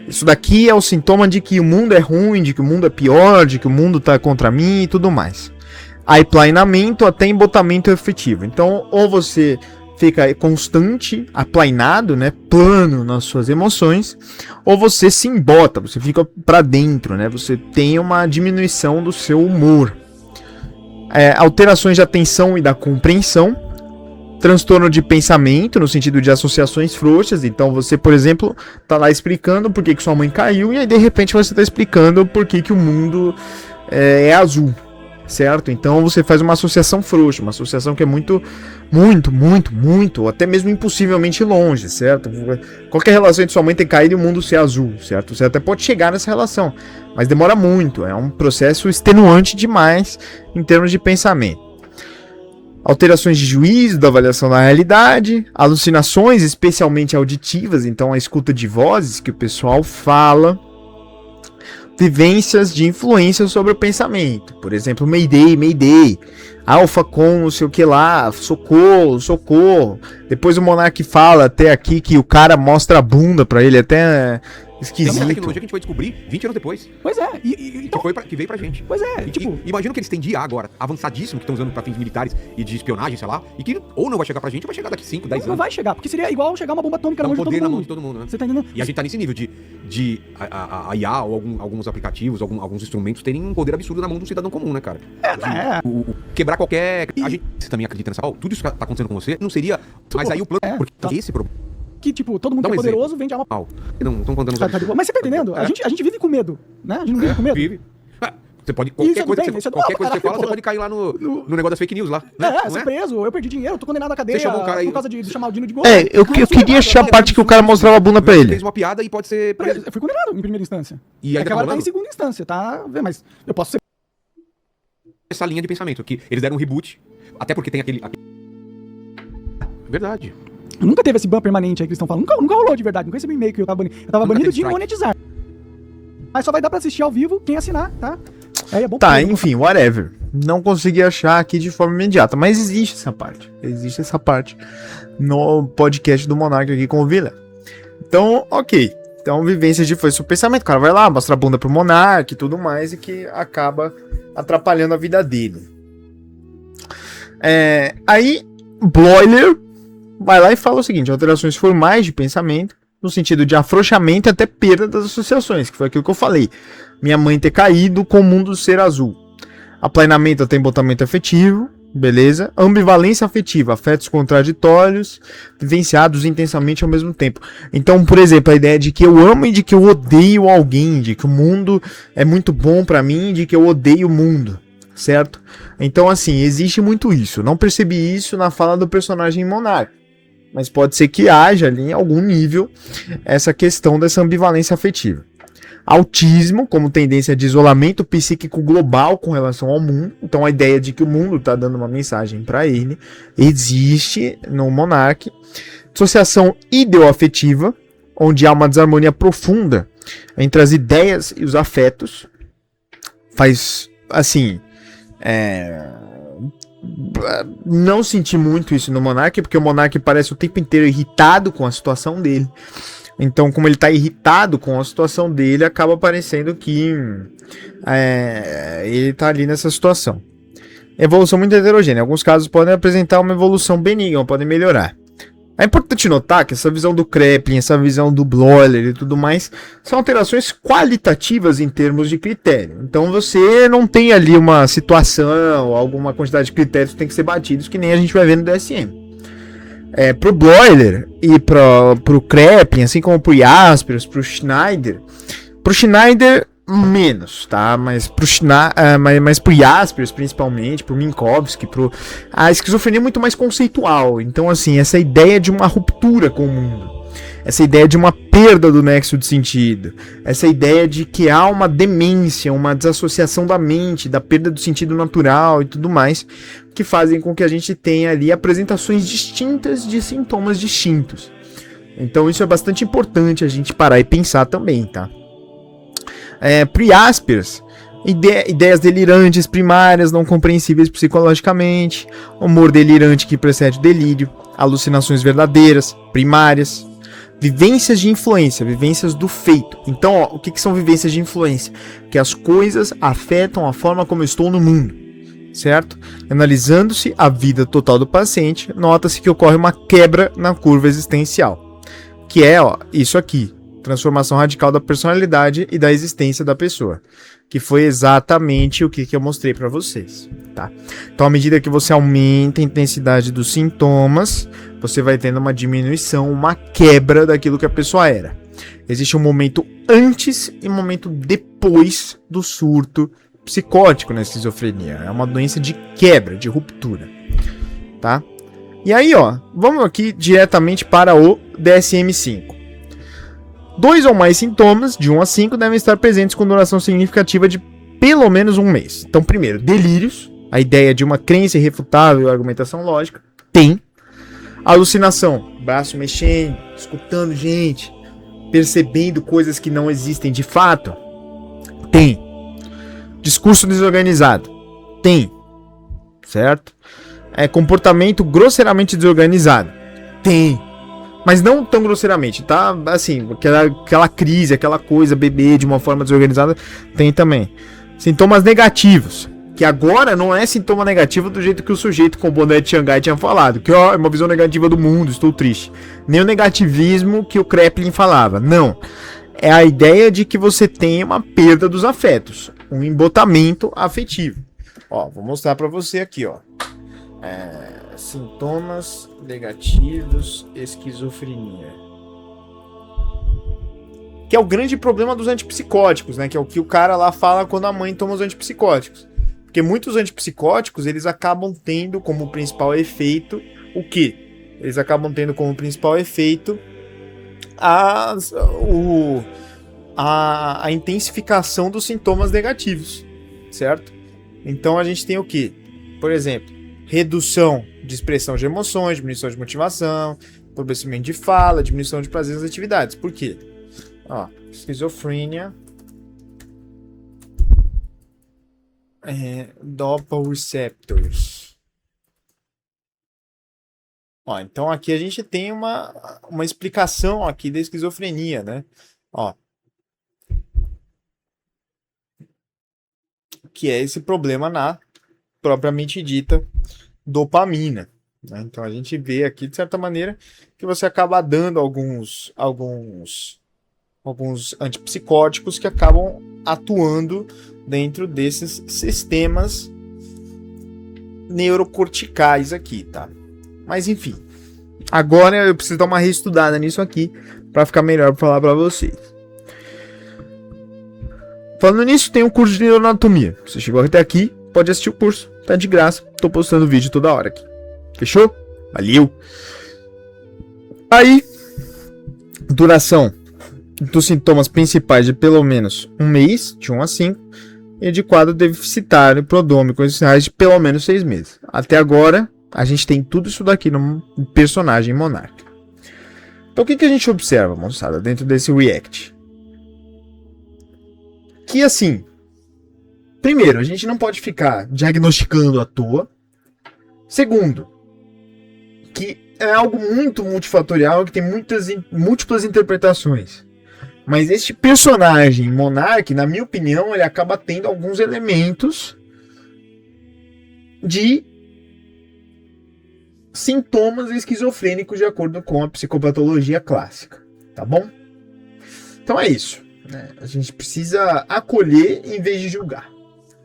Isso daqui é o sintoma de que o mundo é ruim, de que o mundo é pior, de que o mundo tá contra mim e tudo mais. Aplainamento até embotamento efetivo. Então, ou você fica constante, aplainado, né, plano nas suas emoções, ou você se embota, você fica pra dentro, né, você tem uma diminuição do seu humor. Alterações de atenção e da compreensão, transtorno de pensamento, no sentido de associações frouxas. Então você, por exemplo, tá lá explicando por que sua mãe caiu, e aí de repente você tá explicando por que o mundo é azul, certo? Então você faz uma associação frouxa, uma associação que é muito, ou até mesmo impossivelmente longe, certo? Qualquer relação entre sua mãe ter caído e o mundo ser azul, certo? Você até pode chegar nessa relação, mas demora muito, é um processo extenuante demais em termos de pensamento. Alterações de juízo, da avaliação da realidade, alucinações, especialmente auditivas, então a escuta de vozes que o pessoal fala, vivências de influência sobre o pensamento, por exemplo, Mayday, Alpha com não sei o que lá, socorro, depois o Monark fala até aqui que o cara mostra a bunda pra ele, até esquisito. É uma tecnologia que a gente foi descobrir 20 anos depois. Pois é, Então, que veio pra gente. Pois é, E, tipo, imagina que eles têm de IA agora, avançadíssimo, que estão usando pra fins militares e de espionagem, sei lá, e que ou não vai chegar pra gente, ou vai chegar daqui 5, 10 anos. não vai chegar, porque seria igual chegar uma bomba atômica Dá na um mão de poder todo na mundo. mão de todo mundo, né? Você tá entendendo? E a gente tá nesse nível de a IA ou alguns aplicativos, alguns instrumentos terem um poder absurdo na mão do cidadão comum, né, cara? Quebrar qualquer... Você também acredita nessa... tudo isso que tá acontecendo com você não seria... Mas aí o plano... porque esse problema... Que, tipo, todo mundo Dá que um é poderoso vende alma. Não estão contando os Mas você tá entendendo? A gente vive com medo, né? A gente não vive com medo. Vive. Você pode... Isso Qualquer é coisa bem, que isso é você caralho, fala, pô. você pode cair lá no negócio das fake news lá. Né? Não Ser preso, eu perdi dinheiro, tô condenado à cadeia Você chamou um cara aí- por causa de chamar o Dino de gol. Eu queria achar a parte que o cara mostrava a bunda pra Você ele. fez uma piada e pode ser preso. Eu fui condenado em primeira instância. E ainda é que tá agora tá em rolando? segunda instância, tá? Mas eu posso ser. Essa linha de pensamento, que eles deram um reboot, até porque tem aquele... Verdade. Nunca teve esse ban permanente aí que eles estão falando. Nunca rolou de verdade. Nunca recebi e-mail que eu tava banido. Eu tava Nunca banido teve de strike. monetizar. Mas só vai dar pra assistir ao vivo quem assinar, tá? Aí é bom Tá, pra- enfim, whatever. Não consegui achar aqui de forma imediata, mas existe essa parte. Existe essa parte no podcast do Monark aqui com o Vila. Então, ok. Então, vivência de foi seu pensamento. O cara vai lá, mostra a bunda pro Monark e tudo mais, e que acaba atrapalhando a vida dele. Aí, Bloiler vai lá e fala o seguinte: alterações formais de pensamento, no sentido de afrouxamento e até perda das associações, que foi aquilo que eu falei. Minha mãe ter caído com o mundo ser azul. Aplainamento até embotamento afetivo, beleza? Ambivalência afetiva, afetos contraditórios, vivenciados intensamente ao mesmo tempo. Então, por exemplo, a ideia de que eu amo e de que eu odeio alguém, de que o mundo é muito bom pra mim e de que eu odeio o mundo, certo? Então, assim, existe muito isso. Não percebi isso na fala do personagem Monark, mas pode ser que haja ali em algum nível essa questão dessa ambivalência afetiva. Autismo, como tendência de isolamento psíquico global com relação ao mundo. Então a ideia de que o mundo está dando uma mensagem para ele existe no Monark. Dissociação ideoafetiva, onde há uma desarmonia profunda entre as ideias e os afetos. Faz, assim... Não senti muito isso no Monark, porque o Monark parece o tempo inteiro irritado com a situação dele. Então, como ele tá irritado com a situação dele, acaba parecendo que ele tá ali nessa situação. Evolução muito heterogênea. Em alguns casos podem apresentar uma evolução benigna, podem melhorar. É importante notar que essa visão do Kraepelin, essa visão do Bloiler e tudo mais, são alterações qualitativas em termos de critério. Então você não tem ali uma situação, alguma quantidade de critérios que tem que ser batidos, que nem a gente vai ver no DSM. Pro Bloiler e pro Kraepelin, assim como pro Jaspers, pro Schneider menos, tá? Mas pro Jaspers, principalmente, pro Minkowski, a esquizofrenia é muito mais conceitual. Então, assim, essa ideia de uma ruptura com o mundo, essa ideia de uma perda do nexo de sentido, essa ideia de que há uma demência, uma desassociação da mente, da perda do sentido natural e tudo mais, que fazem com que a gente tenha ali apresentações distintas de sintomas distintos. Então isso é bastante importante a gente parar e pensar também, tá? Pre-Aspers, ideias delirantes primárias, não compreensíveis psicologicamente, humor delirante que precede o delírio, alucinações verdadeiras, primárias, vivências de influência, vivências do feito. Então, ó, o que são vivências de influência? Que as coisas afetam a forma como eu estou no mundo, certo? Analisando-se a vida total do paciente, nota-se que ocorre uma quebra na curva existencial, que é, ó, isso aqui, transformação radical da personalidade e da existência da pessoa, que foi exatamente o que eu mostrei para vocês, tá? Então, à medida que você aumenta a intensidade dos sintomas, você vai tendo uma diminuição, uma quebra daquilo que a pessoa era. Existe um momento antes e um momento depois do surto psicótico na esquizofrenia. É uma doença de quebra, de ruptura, tá? E aí, ó, vamos aqui diretamente para o DSM-5. 2 ou mais sintomas, de 1 a 5, devem estar presentes com duração significativa de pelo menos 1 mês. Então, primeiro, delírios, a ideia de uma crença irrefutável e argumentação lógica, tem. Alucinação, braço mexendo, escutando gente, percebendo coisas que não existem de fato, tem. Discurso desorganizado, tem. Certo? Comportamento grosseiramente desorganizado, tem. Mas não tão grosseiramente, tá? Assim, aquela crise, aquela coisa, beber de uma forma desorganizada, tem também. Sintomas negativos, que agora não é sintoma negativo do jeito que o sujeito com o boné de Xangai tinha falado, que ó, é uma visão negativa do mundo, estou triste. Nem o negativismo que o Kraepelin falava, não. É a ideia de que você tem uma perda dos afetos, um embotamento afetivo. Ó, vou mostrar pra você aqui, ó. Sintomas negativos, esquizofrenia. Que é o grande problema dos antipsicóticos, né? Que é o que o cara lá fala quando a mãe toma os antipsicóticos. Porque muitos antipsicóticos, eles acabam tendo como principal efeito o quê? Eles acabam tendo como principal efeito a intensificação dos sintomas negativos, certo? Então a gente tem o quê? Por exemplo, redução de expressão de emoções, diminuição de motivação, empobrecimento de fala, diminuição de prazer nas atividades. Por quê? Ó, esquizofrenia, Doppler receptors. Ó, então aqui a gente tem uma explicação aqui da esquizofrenia, né? Ó, que é esse problema na propriamente dita dopamina, né? Então a gente vê aqui de certa maneira que você acaba dando alguns antipsicóticos que acabam atuando dentro desses sistemas neurocorticais aqui, tá? Mas enfim, agora eu preciso dar uma reestudada nisso aqui para ficar melhor para falar para vocês. Falando nisso, tem um curso de neuroanatomia. Você chegou até aqui, pode assistir o curso, tá de graça. Tô postando vídeo toda hora aqui. Fechou? Valeu! Aí, duração dos sintomas principais de pelo menos 1 mês, de 1 a 5, e de quadro deficitário prodrômico com sinais de pelo menos 6 meses. Até agora, a gente tem tudo isso daqui no personagem Monark. Então, o que a gente observa, moçada, dentro desse React? Que assim, primeiro, a gente não pode ficar diagnosticando à toa. Segundo, que é algo muito multifatorial, que tem múltiplas interpretações. Mas este personagem, Monark, na minha opinião, ele acaba tendo alguns elementos de sintomas esquizofrênicos de acordo com a psicopatologia clássica, tá bom? Então é isso, né? A gente precisa acolher em vez de julgar.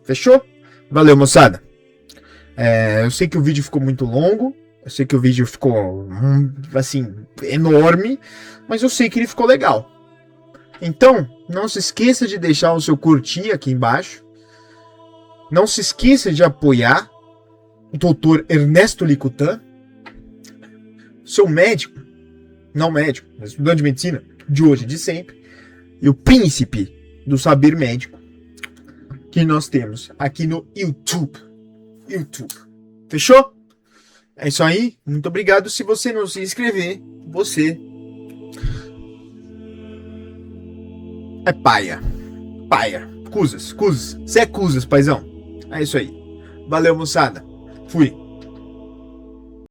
Fechou? Valeu, moçada. Eu sei que o vídeo ficou muito longo, eu sei que o vídeo ficou, assim, enorme, mas eu sei que ele ficou legal. Então, não se esqueça de deixar o seu curtir aqui embaixo. Não se esqueça de apoiar o Dr. Ernesto Licután, seu médico, não médico, mas estudante de medicina, de hoje, de sempre, e o príncipe do saber médico que nós temos aqui no YouTube. Fechou? É isso aí. Muito obrigado. Se você não se inscrever, você é paia. Cusas. Você é cusas, paizão. É isso aí. Valeu, moçada. Fui.